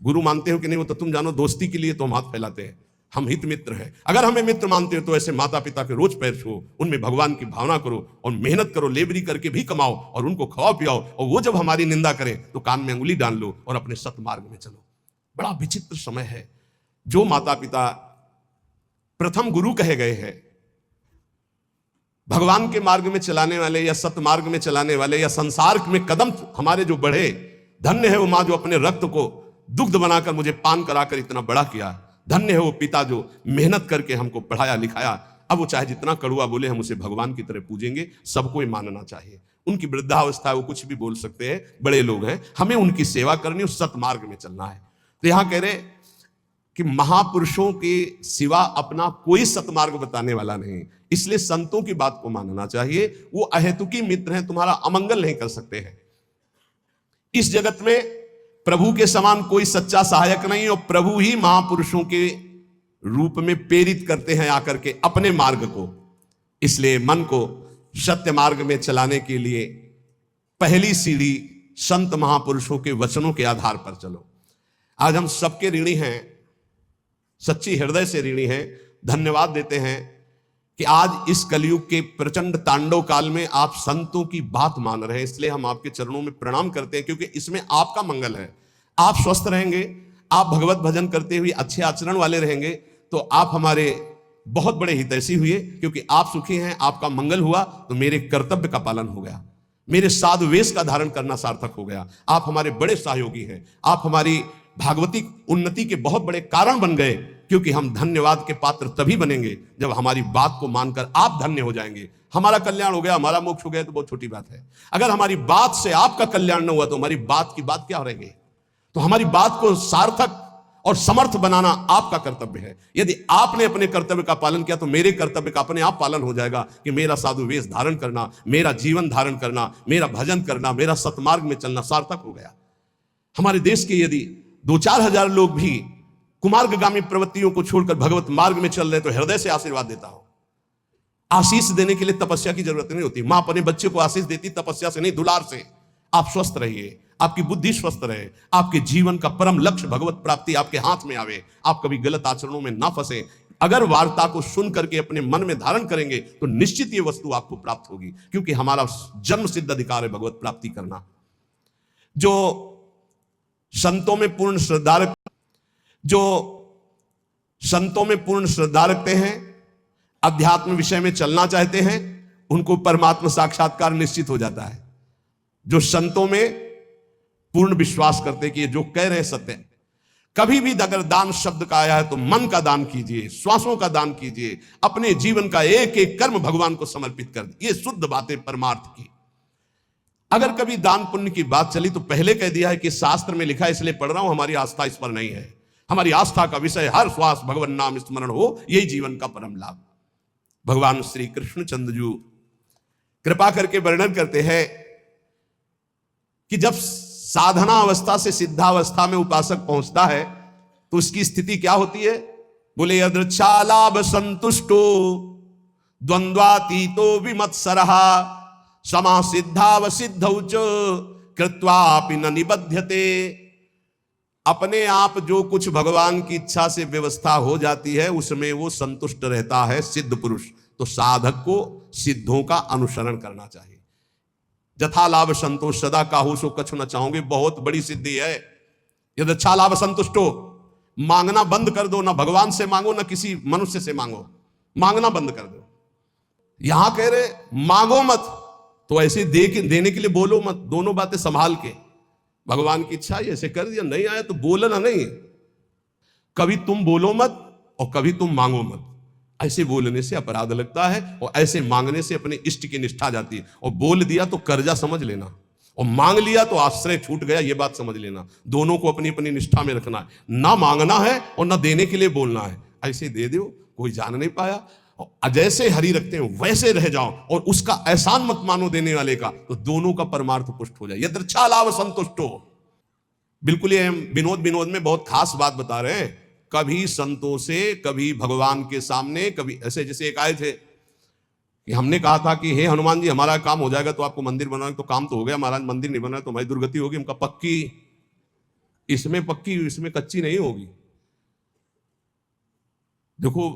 गुरु मानते हो कि नहीं वो तो तुम जानो, दोस्ती के लिए तो हम हाथ फैलाते हैं, हम हित मित्र हैं। अगर हमें मित्र मानते हो तो ऐसे माता पिता के रोज पैर छुओ, उनमें भगवान की भावना करो और मेहनत करो, लेबरी करके भी कमाओ और उनको खवाओ पियाओ, और वो जब हमारी निंदा करें तो कान में अंगुली डाल लो और अपने सतमार्ग में चलो। बड़ा विचित्र समय है। जो माता पिता प्रथम गुरु कहे गए हैं, भगवान के मार्ग में चलाने वाले या सतमार्ग में चलाने वाले या संसार में कदम हमारे जो बढ़े, धन्य है वो माँ जो अपने रक्त को दुग्ध बनाकर मुझे पान कराकर इतना बड़ा किया। धन्य है वो पिता जो मेहनत करके हमको पढ़ाया लिखाया। अब वो चाहे जितना कड़ुआ बोले, हम उसे भगवान की तरह पूजेंगे। सबको ये मानना चाहिए। उनकी वृद्धावस्था है, वो कुछ भी बोल सकते हैं, बड़े लोग हैं, हमें उनकी सेवा करनी, उस सतमार्ग में चलना है। तो यहां कह रहे कि महापुरुषों के सिवा अपना कोई सतमार्ग बताने वाला नहीं, इसलिए संतों की बात को मानना चाहिए। वो अहेतुकी मित्र हैं, तुम्हारा अमंगल नहीं कर सकते हैं। इस जगत में प्रभु के समान कोई सच्चा सहायक नहीं, और प्रभु ही महापुरुषों के रूप में प्रेरित करते हैं आकर के अपने मार्ग को। इसलिए मन को सत्य मार्ग में चलाने के लिए पहली सीढ़ी संत महापुरुषों के वचनों के आधार पर चलो। आज हम सबके ऋणी हैं, सच्ची हृदय से ऋणी हैं। धन्यवाद देते हैं कि आज इस कलयुग के प्रचंड तांडव काल में आप संतों की बात मान रहे हैं। इसलिए हम आपके चरणों में प्रणाम करते हैं, क्योंकि इसमें आपका मंगल है। आप स्वस्थ रहेंगे, आप भगवत भजन करते हुए अच्छे आचरण वाले रहेंगे, तो आप हमारे बहुत बड़े हितैषी हुए। क्योंकि आप सुखी हैं, आपका मंगल हुआ, तो मेरे कर्तव्य का पालन हो गया, मेरे साधु वेश का धारण करना सार्थक हो गया। आप हमारे बड़े सहयोगी हैं, आप हमारी भागवतिक उन्नति के बहुत बड़े कारण बन गए। क्योंकि हम धन्यवाद के पात्र तभी बनेंगे जब हमारी बात को मानकर आप धन्य हो जाएंगे। हमारा कल्याण हो गया, हमारा मोक्ष हो गया, तो बहुत छोटी बात है। अगर हमारी बात से आपका कल्याण न हुआ तो हमारी बात की बात क्या रहेगी। तो हमारी बात को सार्थक और समर्थ बनाना आपका कर्तव्य है। यदि आपने अपने कर्तव्य का पालन किया तो मेरे कर्तव्य का अपने आप पालन हो जाएगा कि मेरा साधु वेश धारण करना, मेरा जीवन धारण करना, मेरा भजन करना, मेरा सतमार्ग में चलना सार्थक हो गया। हमारे देश के यदि 2-4 हजार लोग भी कुमार्गगामी प्रवृत्तियों को छोड़कर भगवत मार्ग में चल रहे तो हृदय से आशीर्वाद देता हूं। आशीष देने के लिए तपस्या की जरूरत नहीं होती। मां अपने बच्चे को आशीष देती तपस्या से नहीं, दुलार से। आप स्वस्थ रहिए, आपकी बुद्धि स्वस्थ रहे, आपके जीवन का परम लक्ष्य भगवत प्राप्ति आपके हाथ में आवे, आप कभी गलत आचरणों में ना फंसे। अगर वार्ता को सुन करके अपने मन में धारण करेंगे तो निश्चित ये वस्तु आपको प्राप्त होगी, क्योंकि हमारा जन्म सिद्ध अधिकार है भगवत प्राप्ति करना। जो संतों में पूर्ण श्रद्धा रखते हैं, अध्यात्म विषय में चलना चाहते हैं, उनको परमात्मा साक्षात्कार निश्चित हो जाता है। जो संतों में पूर्ण विश्वास करते कि ये जो कह रहे हैं सत्य है। कभी भी अगर दान शब्द का आया है तो मन का दान कीजिए, श्वासों का दान कीजिए, अपने जीवन का एक एक कर्म भगवान को समर्पित कर दीजिए। ये शुद्ध बातें परमार्थ की। अगर कभी दान पुण्य की बात चली तो पहले कह दिया है कि शास्त्र में लिखा है, इसलिए पढ़ रहा हूं, हमारी आस्था इस पर नहीं है। हमारी आस्था का विषय हर श्वास भगवान नाम स्मरण हो, यही जीवन का परम लाभ। भगवान श्री कृष्णचंद्र जी कृपा करके वर्णन करते हैं कि जब साधना अवस्था से सिद्धावस्था में उपासक पहुंचता है तो उसकी स्थिति क्या होती है। बोले यदृच्छालाभ संतुष्टो द्वंद्वातीतो विमत्सरः समा सिद्धावसिद्धौ च कृत्वापि न निबध्यते। अपने आप जो कुछ भगवान की इच्छा से व्यवस्था हो जाती है उसमें वो संतुष्ट रहता है सिद्ध पुरुष। तो साधक को सिद्धों का अनुसरण करना चाहिए। जथा लाभ संतोष सदा काहू सो कछु न चाहोगे, बहुत बड़ी सिद्धि है। यदि अच्छा लाभ संतुष्टो, मांगना बंद कर दो, ना भगवान से मांगो ना किसी मनुष्य से मांगो, मांगना बंद कर दो। यहां कह रहे मांगो मत, तो ऐसे देने के लिए बोलो मत, दोनों बातें संभाल के। भगवान की इच्छा ऐसे कर दिया, नहीं आया तो बोलना नहीं। कभी तुम बोलो मत और कभी तुम मांगो मत। ऐसे बोलने से अपराध लगता है और ऐसे मांगने से अपने इष्ट की निष्ठा जाती है। और बोल दिया तो कर्जा समझ लेना, और मांग लिया तो आश्रय छूट गया, ये बात समझ लेना। दोनों को अपनी अपनी निष्ठा में रखना है। ना मांगना है और ना देने के लिए बोलना है। ऐसे दे दो, कोई जान नहीं पाया। और जैसे हरि रखते हैं वैसे रह जाओ और उसका एहसान मत मानो देने वाले का, तो दोनों का परमार्थ पुष्ट हो जाए। यदृच्छा लाभ संतुष्टो। बिल्कुल ये हम विनोद में बहुत खास बात बता रहे हैं। कभी संतों से, कभी भगवान के सामने, कभी ऐसे जैसे एक आए थे कि हमने कहा था कि हे हनुमान जी हमारा काम हो जाएगा तो आपको मंदिर बनाओगे, तो काम तो हो गया महाराज, मंदिर नहीं बना तो हमारी दुर्गति होगी। हमका पक्की, इसमें पक्की इसमें कच्ची नहीं होगी। देखो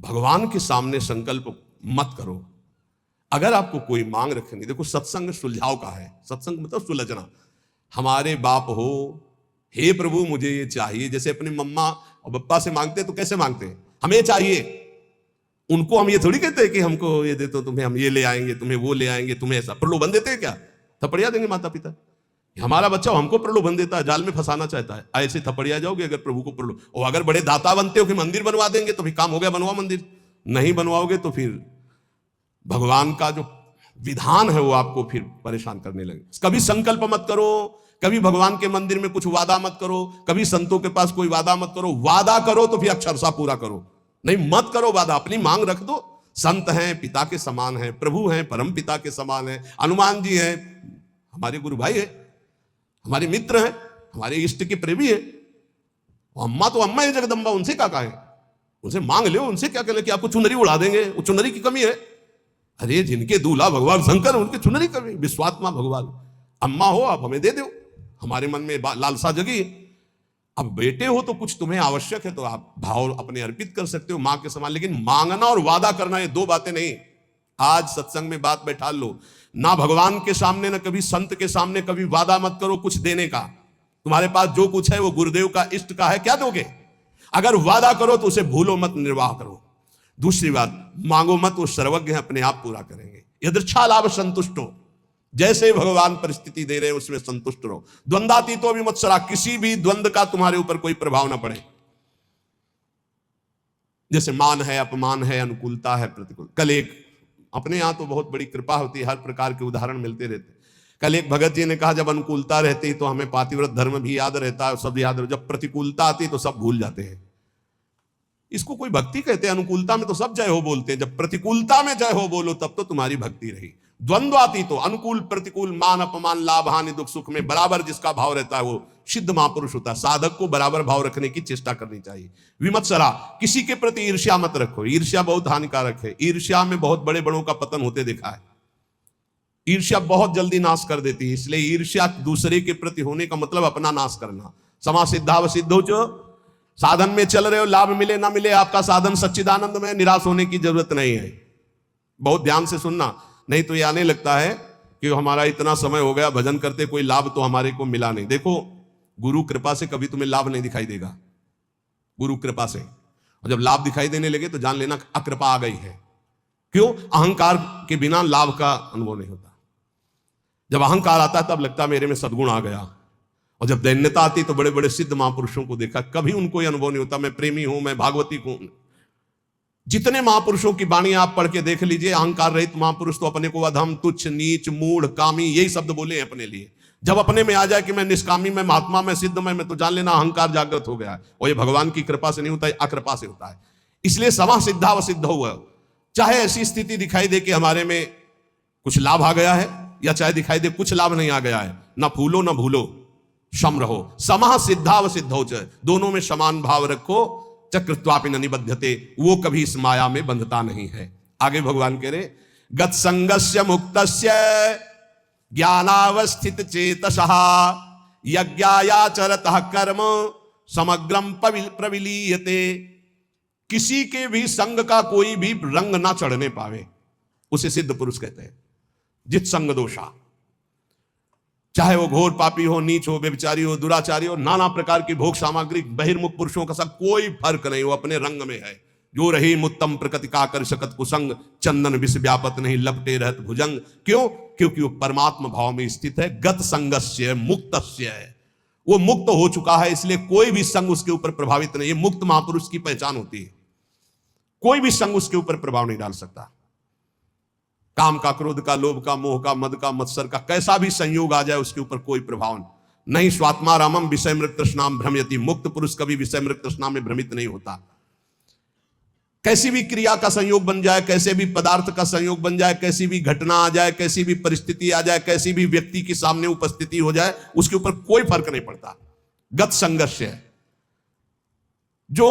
भगवान के सामने संकल्प मत करो। अगर आपको कोई मांग रखनी, देखो सत्संग सुलझाव का है, सत्संग मतलब सुलझना। हमारे बाप हो, हे प्रभु मुझे ये चाहिए, जैसे अपनी मम्मा और पप्पा से मांगते तो कैसे मांगते हैं, हमें चाहिए। उनको हम ये थोड़ी कहते हैं कि हमको ये दे तो तुम्हें हम ये ले आएंगे, तुम्हें वो ले आएंगे, तुम्हें ऐसा प्रलोभन देते हैं क्या? थपड़िया देंगे माता पिता। हमारा बच्चा हमको प्रलोभन देता है, जाल में फंसाना चाहता है, ऐसे थपड़िया जाओगे अगर प्रभु को प्रलोभन। और अगर बड़े दाता बनते हो कि मंदिर बनवा देंगे तो फिर काम हो गया, बनवा मंदिर। नहीं बनवाओगे तो फिर भगवान का जो विधान है वो आपको फिर परेशान करने लगे। कभी संकल्प मत करो, कभी भगवान के मंदिर में कुछ वादा मत करो, कभी संतों के पास कोई वादा मत करो। वादा करो तो फिर अक्षरशः पूरा करो, नहीं मत करो वादा, अपनी मांग रख दो। संत हैं पिता के समान हैं, प्रभु हैं परम पिता के समान हैं, हनुमान जी हैं हमारे गुरु भाई है, हमारे मित्र हैं, हमारे इष्ट के प्रेमी है। अम्मा तो अम्मा है जगदम्बा, उनसे क्या कहें, उनसे मांग लो, उनसे क्या कहें कि आपको चुनरी उड़ा देंगे, वो चुनरी की कमी है। अरे जिनके दूल्हा भगवान शंकर, उनके चुनरी कमी, विश्वात्मा भगवान। अम्मा हो आप हमें दे दो, हमारे मन में लालसा जगी। अब बेटे हो तो कुछ तुम्हें आवश्यक है तो आप भाव अपने अर्पित कर सकते हो मां के समान, लेकिन मांगना और वादा करना ये दो बातें नहीं। आज सत्संग में बात बैठा लो, ना भगवान के सामने ना कभी संत के सामने कभी वादा मत करो कुछ देने का। तुम्हारे पास जो कुछ है वो गुरुदेव का इष्ट का है, क्या दोगे? अगर वादा करो तो उसे भूलो मत, निर्वाह करो। दूसरी बात, मांगो मत, वो सर्वज्ञ है, अपने आप पूरा करेंगे। यदृच्छा लाभ संतुष्टो, जैसे भगवान परिस्थिति दे रहे हैं उसमें संतुष्ट रहो। द्वंद्वातीतो विमत्सरा, किसी भी द्वंद्व का तुम्हारे ऊपर कोई प्रभाव ना पड़े। जैसे मान है, अपमान है, अनुकूलता है, प्रतिकूल। कल एक, अपने यहां तो बहुत बड़ी कृपा होती है, हर प्रकार के उदाहरण मिलते रहते। कल एक भगत जी ने कहा जब अनुकूलता रहती तो हमें पातिव्रत धर्म भी याद रहता है, सब याद रहता, जब प्रतिकूलता आती तो सब भूल जाते हैं। इसको कोई भक्ति कहते हैं? अनुकूलता में तो सब जय हो बोलते हैं, जब प्रतिकूलता में जय हो बोलो तब तो तुम्हारी भक्ति रही। द्वंद्वाती तो अनुकूल प्रतिकूल, मान अपमान, लाभ हानि, दुख सुख में बराबर जिसका भाव रहता है वो सिद्ध महापुरुष होता है। साधक को बराबर भाव रखने की चेष्टा करनी चाहिए। विमत्सरा, किसी के प्रति ईर्ष्या मत रखो, ईर्ष्या बहुत हानिकारक है। ईर्ष्या में बहुत बड़े बड़ों का पतन होते देखा है। ईर्ष्या बहुत जल्दी नाश कर देती है, इसलिए ईर्ष्या दूसरे के प्रति होने का मतलब अपना नाश करना। समा सिद्धाव सिद्धो जो, साधन में चल रहे हो, लाभ मिले ना मिले, आपका साधन सच्चिदानंद में, निराश होने की जरूरत नहीं है। बहुत ध्यान से सुनना, नहीं तो ये आने लगता है कि हमारा इतना समय हो गया भजन करते, कोई लाभ तो हमारे को मिला नहीं। देखो गुरु कृपा से कभी तुम्हें लाभ नहीं दिखाई देगा, गुरु कृपा से। और जब लाभ दिखाई देने लगे तो जान लेना अकृपा आ गई है। क्यों? अहंकार के बिना लाभ का अनुभव नहीं होता। जब अहंकार आता है तब लगता है मेरे में सद्गुण आ गया, और जब दैन्यता आती तो बड़े बड़े सिद्ध महापुरुषों को देखा, कभी उनको यह अनुभव नहीं होता मैं प्रेमी हूं, मैं भागवती हूं। जितने महापुरुषों की वाणी आप पढ़ के देख लीजिए, अहंकार रहित महापुरुष तो अपने को अधम, तुच्छ, नीच, मूढ़, कामी, यही शब्द बोले हैं अपने लिए। जब अपने में आ जाए कि मैं निष्कामी, मैं महात्मा, मैं सिद्ध, मैं तो जान लेना अहंकार जागृत हो गया है। और ये भगवान की कृपा से नहीं होता है, अकृपा से होता है। इसलिए समा सिद्धा व सिद्ध हुआ, चाहे ऐसी स्थिति दिखाई दे कि हमारे में कुछ लाभ आ गया है, या चाहे दिखाई दे कुछ लाभ नहीं आ गया है, ना फूलो ना भूलो, सम रहो। समा सिद्धा व सिद्धौ च, दोनों में समान भाव रखो। चक्रत्वापि न निबध्यते, वो कभी इस माया में बंधता नहीं है। आगे भगवान कह रहे, गत संगस्य मुक्तस्य ज्ञानावस्थित चेतसः यज्ञायाचरतः कर्म समग्रम प्रविलीयते। किसी के भी संग का कोई भी रंग ना चढ़ने पावे, उसे सिद्ध पुरुष कहते हैं। जित संग दोषा, चाहे वो घोर पापी हो, नीच हो, व्यभिचारी हो, दुराचारी हो, नाना प्रकार की भोग सामग्री, बहिर्मुख पुरुषों का सब कोई फर्क नहीं, वो अपने रंग में है। जो रही मुत्तम प्रकृति का कर शकत कुसंग, चंदन विष व्यापत नहीं लपटे रहत भुजंग। क्यों? क्योंकि वो परमात्मा भाव में स्थित है। गत संगस्य मुक्तस्य है, वो मुक्त हो चुका है, इसलिए कोई भी संग उसके ऊपर प्रभावित नहीं। ये मुक्त महापुरुष की पहचान होती है, कोई भी संग उसके ऊपर प्रभाव नहीं डाल सकता। काम का, क्रोध का, लोभ का, मोह का, मद का, मत्सर का कैसा भी संयोग आ जाए उसके ऊपर कोई प्रभाव नहीं। स्वात्मा रामम विषय मृत तृष्णाम भ्रमयति, मुक्त पुरुष कभी विषय मृत तृष्णा में भ्रमित नहीं होता। कैसी भी क्रिया का संयोग बन जाए, कैसे भी पदार्थ का संयोग बन जाए, कैसी भी घटना आ जाए, कैसी भी परिस्थिति आ जाए, कैसी भी व्यक्ति के सामने उपस्थिति हो जाए, उसके ऊपर कोई फर्क नहीं पड़ता। गत संघर्ष है। जो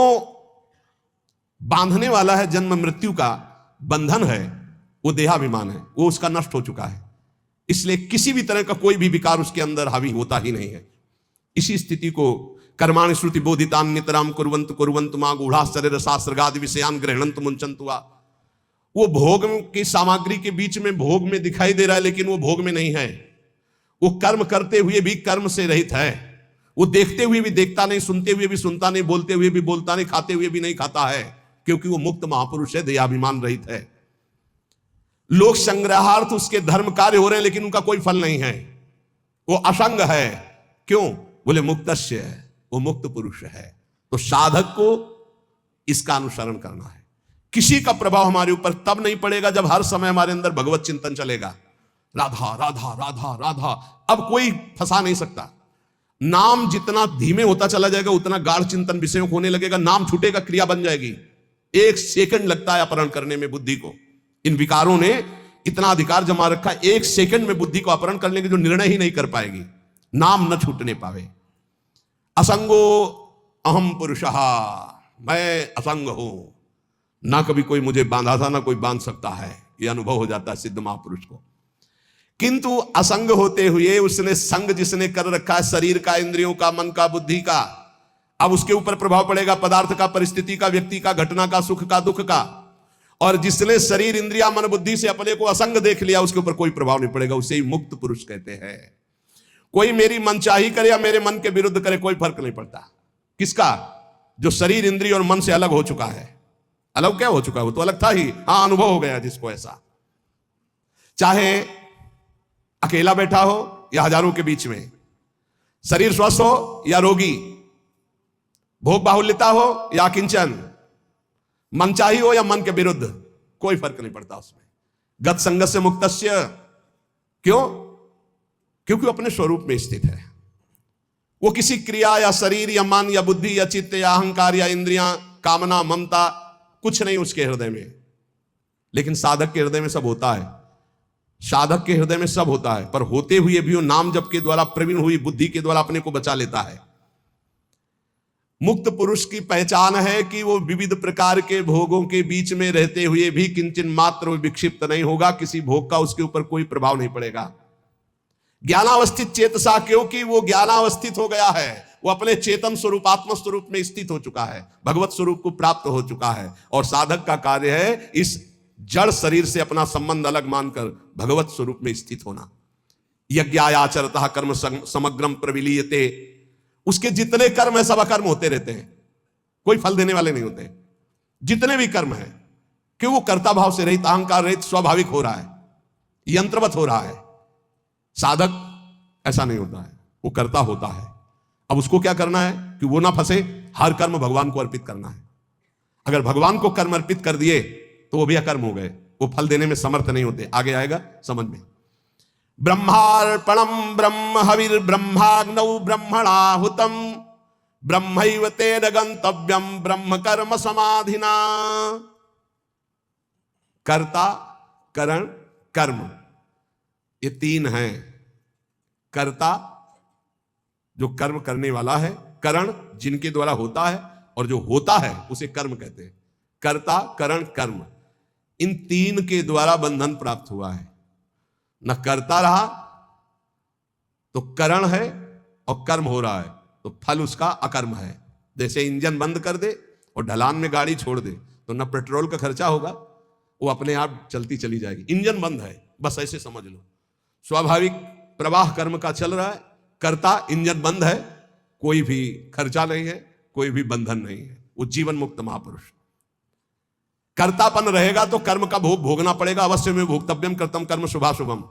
बांधने वाला है जन्म मृत्यु का बंधन है, वो देहाभिमान है, वो उसका नष्ट हो चुका है। इसलिए किसी भी तरह का कोई भी विकार उसके अंदर हावी होता ही नहीं है। इसी स्थिति को कर्माणि श्रुति बोधितान नितराम कुर्वन्तु कुर्वन्तु मां गूढ़ा शरीर शास्त्रगादि विषयान गृह्णन्तु मुंचन्तु वा। वो भोग की सामग्री के बीच में भोग में दिखाई दे रहा है, लेकिन वो भोग में नहीं है। वो कर्म करते हुए भी कर्म से रहित है। वो देखते हुए भी देखता नहीं, सुनते हुए भी सुनता नहीं, बोलते हुए भी बोलता नहीं, खाते हुए भी नहीं खाता है, क्योंकि वो मुक्त महापुरुष है, देहाभिमान रहित है। लोक संग्रहार्थ उसके धर्म कार्य हो रहे हैं, लेकिन उनका कोई फल नहीं है। वो असंग है। क्यों? बोले मुक्तस्य है, वो मुक्त पुरुष है। तो साधक को इसका अनुसरण करना है। किसी का प्रभाव हमारे ऊपर तब नहीं पड़ेगा जब हर समय हमारे अंदर भगवत चिंतन चलेगा। राधा राधा राधा राधा, अब कोई फंसा नहीं सकता। नाम जितना धीमे होता चला जाएगा उतना गाढ़ चिंतन विषयों को होने लगेगा। नाम छूटेगा, क्रिया बन जाएगी। 1 सेकंड लगता है अपहरण करने में बुद्धि को। इन विकारों ने इतना अधिकार जमा रखा, 1 सेकंड में बुद्धि को अपहरण कर लेंगे, जो निर्णय ही नहीं कर पाएगी, नाम न छूटने पावे। असंगो अहम पुरुषः, मैं असंग हूं, ना कभी कोई मुझे बांधा था ना कोई बांध सकता है। यह अनुभव हो जाता है सिद्ध महापुरुष को। किंतु असंग होते हुए उसने संग जिसने कर रखा है शरीर का, इंद्रियों का, मन का, बुद्धि का, अब उसके ऊपर प्रभाव पड़ेगा पदार्थ का, परिस्थिति का, व्यक्ति का, घटना का, सुख का, दुख का। और जिसने शरीर, इंद्रिया, मन, बुद्धि से अपने को असंग देख लिया, उसके ऊपर कोई प्रभाव नहीं पड़ेगा। उसे ही मुक्त पुरुष कहते हैं। कोई मेरी मनचाही करे या मेरे मन के विरुद्ध करे, कोई फर्क नहीं पड़ता। किसका? जो शरीर, इंद्रिय और मन से अलग हो चुका है। अलग क्या हो चुका है? वो तो अलग था ही। हाँ, अनुभव हो गया जिसको ऐसा। चाहे अकेला बैठा हो या हजारों के बीच में, शरीर स्वस्थ हो या रोगी, भोग बाहुल्यता हो या किंचन, मनचाही हो या मन के विरुद्ध, कोई फर्क नहीं पड़ता उसमें। गत संगत से मुक्तस्य। क्यों? क्योंकि वो अपने स्वरूप में स्थित है। वो किसी क्रिया या शरीर या मन या बुद्धि या चित्त या अहंकार या इंद्रियां, कामना, ममता, कुछ नहीं उसके हृदय में। लेकिन साधक के हृदय में सब होता है। साधक के हृदय में सब होता है, पर होते हुए भी वो नाम जप के द्वारा, प्रवीण हुई बुद्धि के द्वारा अपने को बचा लेता है। मुक्त पुरुष की पहचान है कि वो विविध प्रकार के भोगों के बीच में रहते हुए भी किंचन मात्र विक्षिप्त नहीं होगा। किसी भोग का उसके ऊपर कोई प्रभाव नहीं पड़ेगा। ज्ञानावस्थित चेतसा, क्योंकि वो ज्ञानावस्थित हो गया है। वो अपने चेतन स्वरूप, आत्म स्वरूप में स्थित हो चुका है, भगवत स्वरूप को प्राप्त हो चुका है। और साधक का कार्य है इस जड़ शरीर से अपना संबंध अलग मानकर भगवत स्वरूप में स्थित होना। यज्ञायाचरतः कर्म समग्रम प्रविलीयते। उसके जितने कर्म है सब अकर्म होते रहते हैं, कोई फल देने वाले नहीं होते। जितने भी कर्म है, क्यों? वो कर्ता भाव से रहित, अहंकार रहित, स्वाभाविक हो रहा है, यंत्रवत हो रहा है। साधक ऐसा नहीं होता है, वो कर्ता होता है। अब उसको क्या करना है कि वो ना फंसे, हर कर्म भगवान को अर्पित करना है। अगर भगवान को कर्म अर्पित कर दिए तो वो भी अकर्म हो गए, वो फल देने में समर्थ नहीं होते। आगे आएगा समझ में। ब्रह्मार्पणम ब्रह्म हविर ब्रह्माग्नौ ब्रह्मणाहुतम ब्रह्मैव तेन गंतव्यम ब्रह्म कर्म समाधिना। कर्ता, करण, कर्म, ये 3 हैं। कर्ता जो कर्म करने वाला है, करण जिनके द्वारा होता है, और जो होता है उसे कर्म कहते हैं। कर्ता, करण, कर्म, इन 3 के द्वारा बंधन प्राप्त हुआ है। न कर्ता रहा तो करण है, और कर्म हो रहा है तो फल उसका अकर्म है। जैसे इंजन बंद कर दे और ढलान में गाड़ी छोड़ दे तो न पेट्रोल का खर्चा होगा, वो अपने आप चलती चली जाएगी। इंजन बंद है, बस ऐसे समझ लो। स्वाभाविक प्रवाह कर्म का चल रहा है, कर्ता, इंजन बंद है, कोई भी खर्चा नहीं है, कोई भी बंधन नहीं है। वो जीवन मुक्त महापुरुष। कर्तापन रहेगा तो कर्म का भोग भोगना पड़ेगा, अवश्य में भोक्तव्यम कर्तम कर्म शुभाशुभम।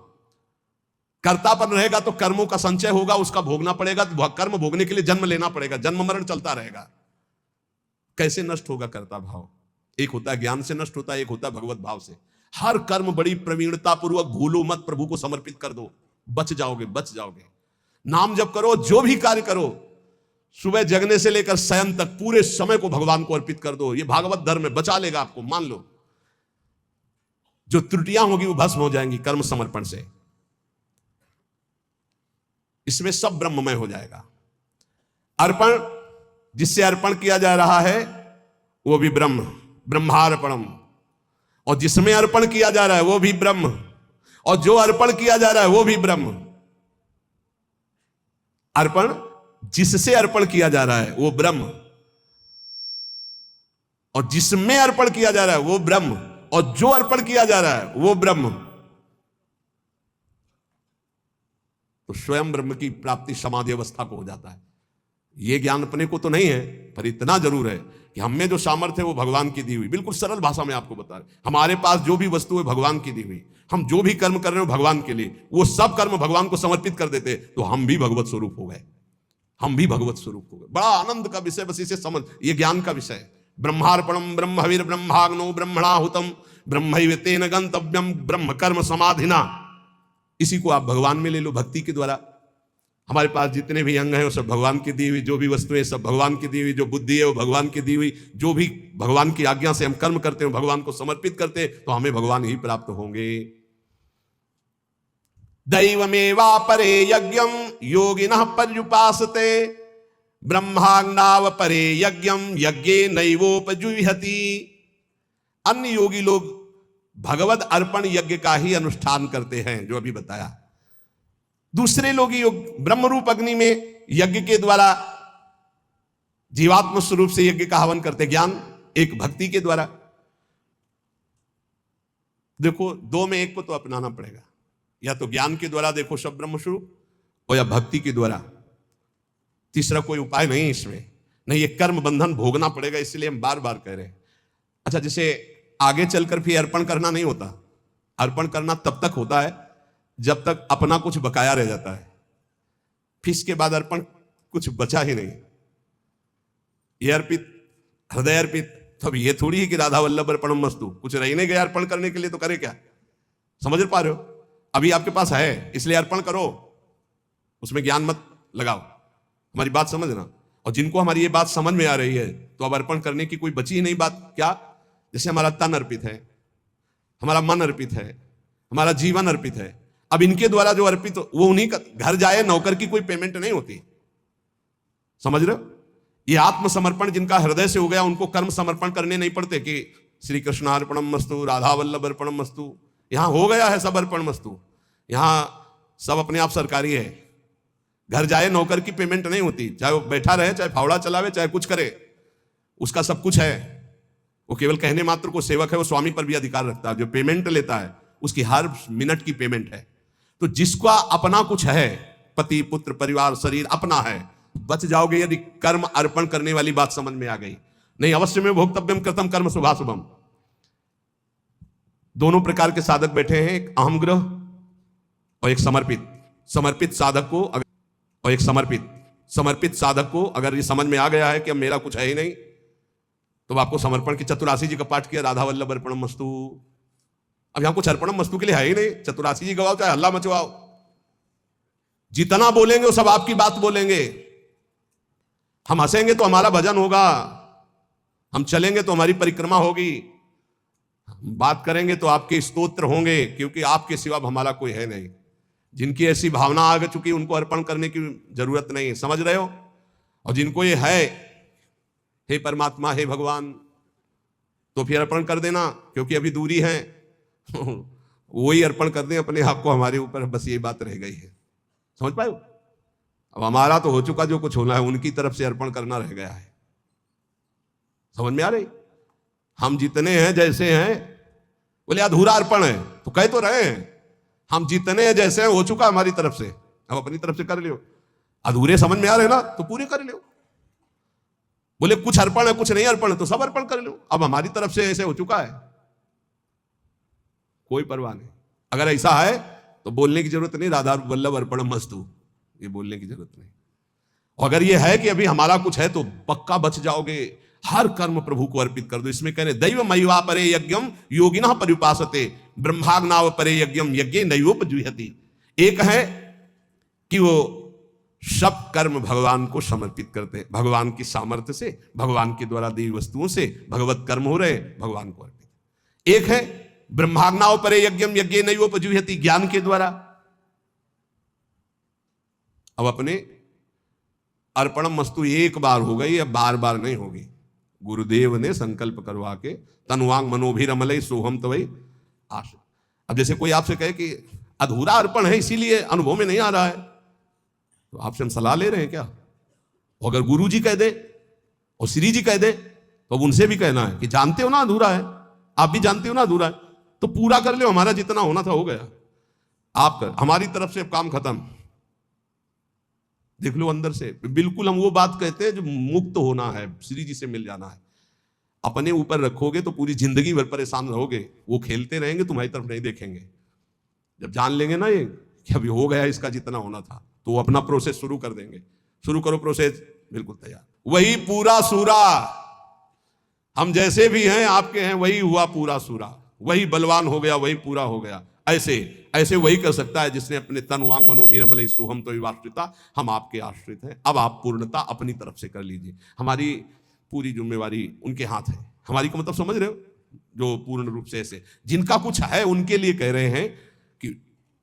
कर्तापन रहेगा तो कर्मों का संचय होगा, उसका भोगना पड़ेगा। कर्म भोगने के लिए जन्म लेना पड़ेगा, जन्म मरण चलता रहेगा। कैसे नष्ट होगा कर्ता भाव? एक होता है ज्ञान से नष्ट होता है, एक होता है भगवत भाव से। हर कर्म बड़ी प्रवीणता पूर्वक भूलो मत, प्रभु को समर्पित कर दो, बच जाओगे, बच जाओगे। नाम जप करो, जो भी कार्य करो, सुबह जगने से लेकर शयन तक पूरे समय को भगवान को अर्पित कर दो। ये भागवत धर्म में बचा लेगा आपको, मान लो। जो त्रुटियां होगी वो भस्म हो जाएंगी कर्म समर्पण से। इसमें सब ब्रह्ममय हो जाएगा। अर्पण, जिससे अर्पण किया जा रहा है वो भी ब्रह्म, ब्रह्मार्पणम। और जिसमें अर्पण किया जा रहा है वो भी ब्रह्म, और जो अर्पण किया जा रहा है वो भी ब्रह्म। अर्पण, जिससे अर्पण किया जा रहा है वो ब्रह्म, और जिसमें अर्पण किया जा रहा है वो ब्रह्म, और जो अर्पण किया जा रहा है वो ब्रह्म। तो स्वयं ब्रह्म की प्राप्ति समाधि अवस्था को हो जाता है। यह ज्ञान अपने को तो नहीं है, पर इतना जरूर है कि हम में जो सामर्थ्य है वो भगवान की दी हुई। बिल्कुल सरल भाषा में आपको बता रहे, हमारे पास जो भी वस्तु है भगवान की दी हुई। हम जो भी कर्म कर रहे हो भगवान के लिए, वो सब कर्म भगवान को समर्पित कर देते तो हम भी भगवत स्वरूप हो गए, हम भी भगवत स्वरूप हो गए। बड़ा आनंद का विषय, बस इसे समझ, ये ज्ञान का विषय। ब्रह्मार्पणम ब्रह्मवीर ब्रह्माग्नो ब्रह्मणाहुतम ब्रह्मैवेतेन गंतव्यम ब्रह्म कर्म समाधिना। इसी को आप भगवान में ले लो, भक्ति के द्वारा। हमारे पास जितने भी अंग हैं वो सब भगवान की दी हुई, जो भी वस्तुएं सब भगवान की दी हुई, जो बुद्धि है वो भगवान की दी हुई। जो भी भगवान की आज्ञा से हम कर्म करते हैं, भगवान को समर्पित करते हैं, तो हमें भगवान ही प्राप्त होंगे। दैवमेवापरे यज्ञम योगिनः पर्युपासते ब्रह्माग्नाव परे यज्ञम यज्ञे नैवोपजुह्यति। अन्य योगी लोग भगवत अर्पण यज्ञ का ही अनुष्ठान करते हैं, जो अभी बताया। दूसरे लोग योग ब्रह्म रूप अग्नि में यज्ञ के द्वारा जीवात्म स्वरूप से यज्ञ का हवन करते। ज्ञान, एक भक्ति के द्वारा। देखो, दो में एक को तो अपनाना पड़ेगा, या तो ज्ञान के द्वारा देखो सब ब्रह्म स्वरूप, और या भक्ति के द्वारा। तीसरा कोई उपाय नहीं इसमें, नहीं, ये कर्म बंधन भोगना पड़ेगा। इसलिए हम बार बार कह रहे हैं। अच्छा, जैसे आगे चलकर फिर अर्पण करना नहीं होता। अर्पण करना तब तक होता है जब तक अपना कुछ बकाया रह जाता है, फिर इसके बाद अर्पण कुछ बचा ही नहीं। ये अर्पित, हृदय अर्पित, तो अब ये थोड़ी है कि राधा वल्लभ अर्पणम मस्तु, कुछ रह नहीं गया अर्पण करने के लिए, तो करे क्या? समझ पा रहे हो? अभी आपके पास है इसलिए अर्पण करो, उसमें ज्ञान मत लगाओ। हमारी बात समझना। और जिनको हमारी ये बात समझ में आ रही है, तो अब अर्पण करने की कोई बची ही नहीं बात। क्या? जैसे हमारा तन अर्पित है, हमारा मन अर्पित है, हमारा जीवन अर्पित है। अब इनके द्वारा जो अर्पित, वो उन्हीं का, घर जाए नौकर की कोई पेमेंट नहीं होती। समझ रहे हो? ये आत्मसमर्पण जिनका हृदय से हो गया, उनको कर्म समर्पण करने नहीं पड़ते कि श्री कृष्णार्पणम मस्तु, राधा वल्लभ अर्पणम मस्तु। यहां हो गया है सब अर्पण मस्तु। यहां सब अपने आप सरकारी है। घर जाए नौकर की पेमेंट नहीं होती, चाहे वो बैठा रहे, चाहे फावड़ा चलावे, चाहे कुछ करे, उसका सब कुछ है। वो केवल कहने मात्र को सेवक है, वो स्वामी पर भी अधिकार रखता है। जो पेमेंट लेता है उसकी हर मिनट की पेमेंट है। तो जिसका अपना कुछ है, पति पुत्र परिवार शरीर अपना है, बच जाओगे यदि कर्म अर्पण करने वाली बात समझ में आ गई। नहीं, अवश्य में भोक्तव्यम कृतम कर्म शुभाशुभम। दोनों प्रकार के साधक बैठे हैं, एक अहम ग्रह और एक समर्पित। समर्पित साधक को और एक समर्पित साधक को अगर ये समझ में आ गया है कि अब मेरा कुछ है ही नहीं, तो आपको समर्पण की चतुरासी जी का पाठ किया, राधा वल्लभ अर्पणम मस्तु। अब यहां कुछ अर्पणम मस्तु के लिए है ही नहीं। चतुरासी जी गवाओ, चाहे हल्ला मचवाओ, जितना बोलेंगे वो सब आपकी बात बोलेंगे। हम हंसेंगे तो हमारा भजन होगा, हम चलेंगे तो हमारी परिक्रमा होगी, बात करेंगे तो आपके स्तोत्र होंगे, क्योंकि आपके सिवा हमारा कोई है नहीं। जिनकी ऐसी भावना आ चुकी, उनको अर्पण करने की जरूरत नहीं है। समझ रहे हो? और जिनको ये है, हे परमात्मा, हे भगवान, तो फिर अर्पण कर देना, क्योंकि अभी दूरी है। वही अर्पण कर दें अपने आप को हमारे ऊपर, बस ये बात रह गई है। समझ पाए? अब हमारा तो हो चुका, जो कुछ होना है उनकी तरफ से अर्पण करना रह गया है। समझ में आ रही? हम जितने हैं जैसे हैं, बोले अधूरा अर्पण है, तो कह तो रहे हैं हम जितने हैं जैसे हैं, हो चुका हमारी तरफ से, अब अपनी तरफ से कर लियो। अधूरे समझ में आ रहे ना, तो पूरे कर लियो। बोले कुछ अर्पण है कुछ नहीं अर्पण है, तो सब अर्पण कर लो। अब हमारी तरफ से ऐसे हो चुका है, कोई परवाह नहीं। अगर ऐसा है तो बोलने की जरूरत नहीं, राधा वल्लभ अर्पणम मस्तु, ये बोलने की जरूरत नहीं। और अगर ये है कि अभी हमारा कुछ है, तो पक्का बच जाओगे। हर कर्म प्रभु को अर्पित कर दो। इसमें कह रहे दैव मय्वा परे यज्ञम योगिनः पर्युपासते ब्रह्माग्नाव परे यज्ञम यज्ञे नैवोपजुह्यति। एक है कि वो सब कर्म भगवान को समर्पित करते हैं, भगवान की सामर्थ्य से, भगवान के द्वारा दी वस्तुओं से भगवत कर्म हो रहे, भगवान को अर्पित। एक है ब्रह्माज्ञाओपरे यज्ञम यज्ञ नैवोपजुह्यति, ज्ञान के द्वारा। अब अपने अर्पणम मस्तु एक बार हो गई, अब बार बार नहीं होगी। गुरुदेव ने संकल्प करवा के तनुवांग मनोभिरमलय सोहम तवै आश। अब जैसे कोई आपसे कहे कि अधूरा अर्पण है इसीलिए अनुभव में नहीं आ रहा है, तो आपसे हम सलाह ले रहे हैं क्या? अगर गुरु जी कह दे और श्री जी कह दे तो अब उनसे भी कहना है कि जानते हो ना अधूरा है, आप भी जानते हो ना अधूरा है, तो पूरा कर लो, हमारा जितना होना था हो गया, आप कर, हमारी तरफ से अब काम खत्म। देख लो अंदर से बिल्कुल हम वो बात कहते हैं जो मुक्त होना है, श्री जी से मिल जाना है। अपने ऊपर रखोगे तो पूरी जिंदगी भर परेशान रहोगे, वो खेलते रहेंगे, तुम्हारी तरफ नहीं देखेंगे। जब जान लेंगे ना ये कि अभी हो गया इसका जितना होना था, तो वो अपना प्रोसेस शुरू कर देंगे। शुरू करो प्रोसेस, बिल्कुल तैयार। वही पूरा सूरा, हम जैसे भी हैं आपके हैं, वही हुआ पूरा सूरा, वही बलवान हो गया, वही पूरा हो गया। ऐसे ऐसे वही कर सकता है जिसने अपने तन वांग मनोभिरमलय सोहम तो आश्रिता, हम आपके आश्रित हैं। अब आप पूर्णता अपनी तरफ से कर लीजिए, हमारी पूरी जिम्मेवारी उनके हाथ है। हमारी को मतलब समझ रहे हो, जो पूर्ण रूप से ऐसे जिनका कुछ है उनके लिए कह रहे हैं कि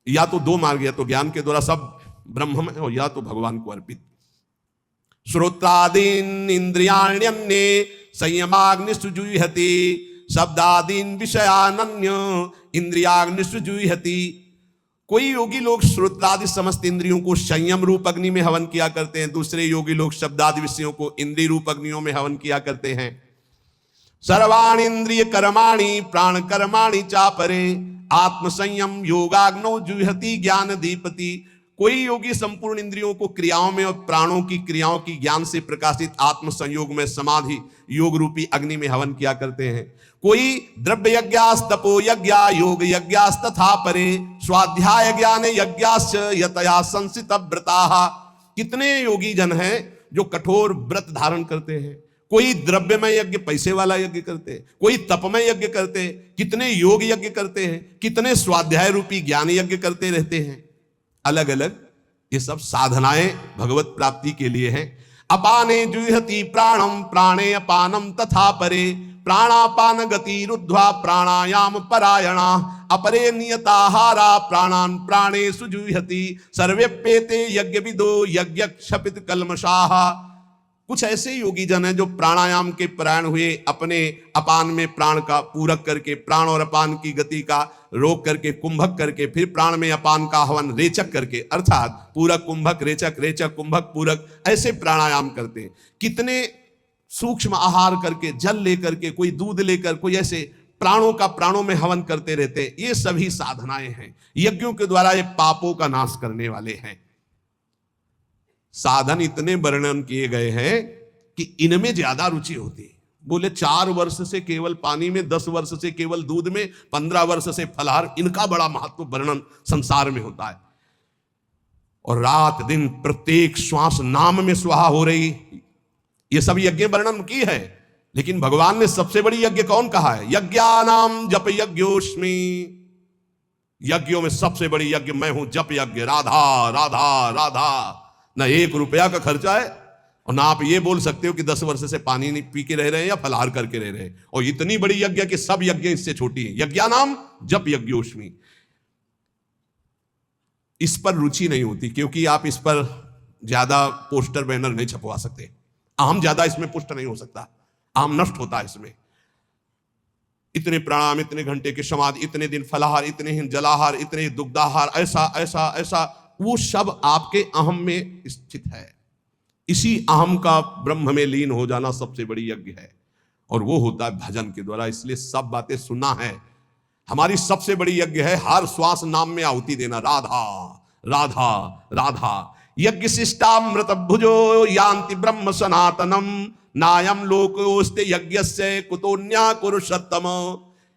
या तो दो मार्ग, या तो ज्ञान के द्वारा सब ब्रह्म में, और या तो भगवान को अर्पित। श्रोत्रादीन इंद्रियाण्यन्ये संयमाग्निषुजुह्यति, शब्दादीन विषयानन्य इंद्रियाग्निषुजुह्यति। कोई योगी लोग श्रोत्रादि समस्त इंद्रियों को संयम रूप अग्नि में हवन किया करते हैं, दूसरे योगी लोग शब्दादि विषयों को इंद्रिय रूप अग्नियों में हवन किया करते हैं। सर्वाणि इंद्रिय कर्माणि प्राण कर्माणि चापरे, आत्म संयम योगाग्नो जुह्यति ज्ञान दीपति। कोई योगी संपूर्ण इंद्रियों को क्रियाओं में और प्राणों की क्रियाओं की ज्ञान से प्रकाशित आत्म संयोग में समाधि योग रूपी अग्नि में हवन किया करते हैं। कोई द्रव्य यज्ञास तपो यज्ञा योग यज्ञास तथा परे, स्वाध्याय ज्ञान यज्ञास यतया संसित व्रताः। कितने योगी जन हैं जो कठोर व्रत धारण करते हैं। कोई द्रव्यमय यज्ञ पैसे वाला यज्ञ करते हैं, कोई तपमय यज्ञ करते हैं, कितने योग यज्ञ करते हैं, कितने स्वाध्याय रूपी ज्ञान यज्ञ करते रहते हैं। अलग अलग ये सब साधनाएं भगवत प्राप्ति के लिए हैं। अपाने जुह्यति प्राणम प्राणे अपानम तथा परे, प्राणापान गति रुद्ध्वा प्राणायाम परायणा, अपरे नियताहारा प्राणान प्राणे सुजुह्यति, सर्वेप्येते यज्ञ विदो यज्ञ क्षपित कल्मषाः। कुछ ऐसे योगी जन हैं जो प्राणायाम के परायण हुए, अपने अपान में प्राण का पूरक करके, प्राण और अपान की गति का रोक करके, कुंभक करके, फिर प्राण में अपान का हवन रेचक करके, अर्थात पूरक कुंभक रेचक, रेचक कुंभक पूरक, ऐसे प्राणायाम करते हैं। कितने सूक्ष्म आहार करके, जल लेकर के, कोई दूध लेकर, कोई ऐसे प्राणों का प्राणों में हवन करते रहते हैं। ये सभी साधनाएं हैं, यज्ञों के द्वारा ये पापों का नाश करने वाले हैं। साधन इतने वर्णन किए गए हैं कि इनमें ज्यादा रुचि होती है। बोले 4 वर्ष से केवल पानी में, 10 वर्ष से केवल दूध में, 15 वर्ष से फलाहार, इनका बड़ा महत्व वर्णन संसार में होता है। और रात दिन प्रत्येक श्वास नाम में स्वाहा हो रही, ये सब यज्ञ वर्णन की है। लेकिन भगवान ने सबसे बड़ी यज्ञ कौन कहा है? यज्ञानाम जप यज्ञोस्मि। यज्ञों में सबसे बड़ी यज्ञ मैं हूं, जप यज्ञ। राधा राधा राधा। ना 1 रुपया का खर्चा है, और ना आप ये बोल सकते हो कि 10 वर्ष से पानी नहीं पी के रह रहे हैं या फलाहार करके रह रहे हैं। और इतनी बड़ी यज्ञ कि सब यज्ञ इससे छोटी है। यज्ञानाम जप यज्ञोस्मि। इस पर रुचि नहीं होती, क्योंकि आप इस पर ज्यादा पोस्टर बैनर नहीं छपवा सकते। आम ज्यादा इसमें पुष्ट नहीं हो सकता, आम नष्ट होता है इसमें। इतने प्राणायाम, इतने घंटे के समाधि, इतने दिन फलाहार, इतने ही जलाहार, इतने दुग्धाहार, ऐसा ऐसा ऐसा, वो सब आपके अहम में स्थित है। इसी अहम का ब्रह्म में लीन हो जाना सबसे बड़ी यज्ञ है, और वो होता है भजन के द्वारा। इसलिए सब बातें सुनना है। हमारी सबसे बड़ी यज्ञ है हर श्वास नाम में आहुति देना। राधा राधा राधा। यज्ञ शिष्टामृत भुजो यान्ति ब्रह्म सनातनम, नायम लोकोस्ते यज्ञस्य कुतोन्या कुरुषोत्तम।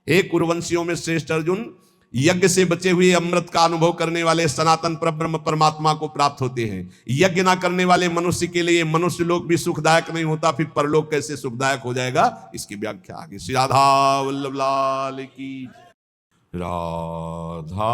हे कुरुवंशियों में श्रेष्ठ अर्जुन, यज्ञ से बचे हुए अमृत का अनुभव करने वाले सनातन परब्रह्म परमात्मा को प्राप्त होते हैं। यज्ञ ना करने वाले मनुष्य के लिए मनुष्य लोक भी सुखदायक नहीं होता, फिर परलोक कैसे सुखदायक हो जाएगा, इसकी व्याख्या आगे। श्री राधा वल्लभ लाल की राधा।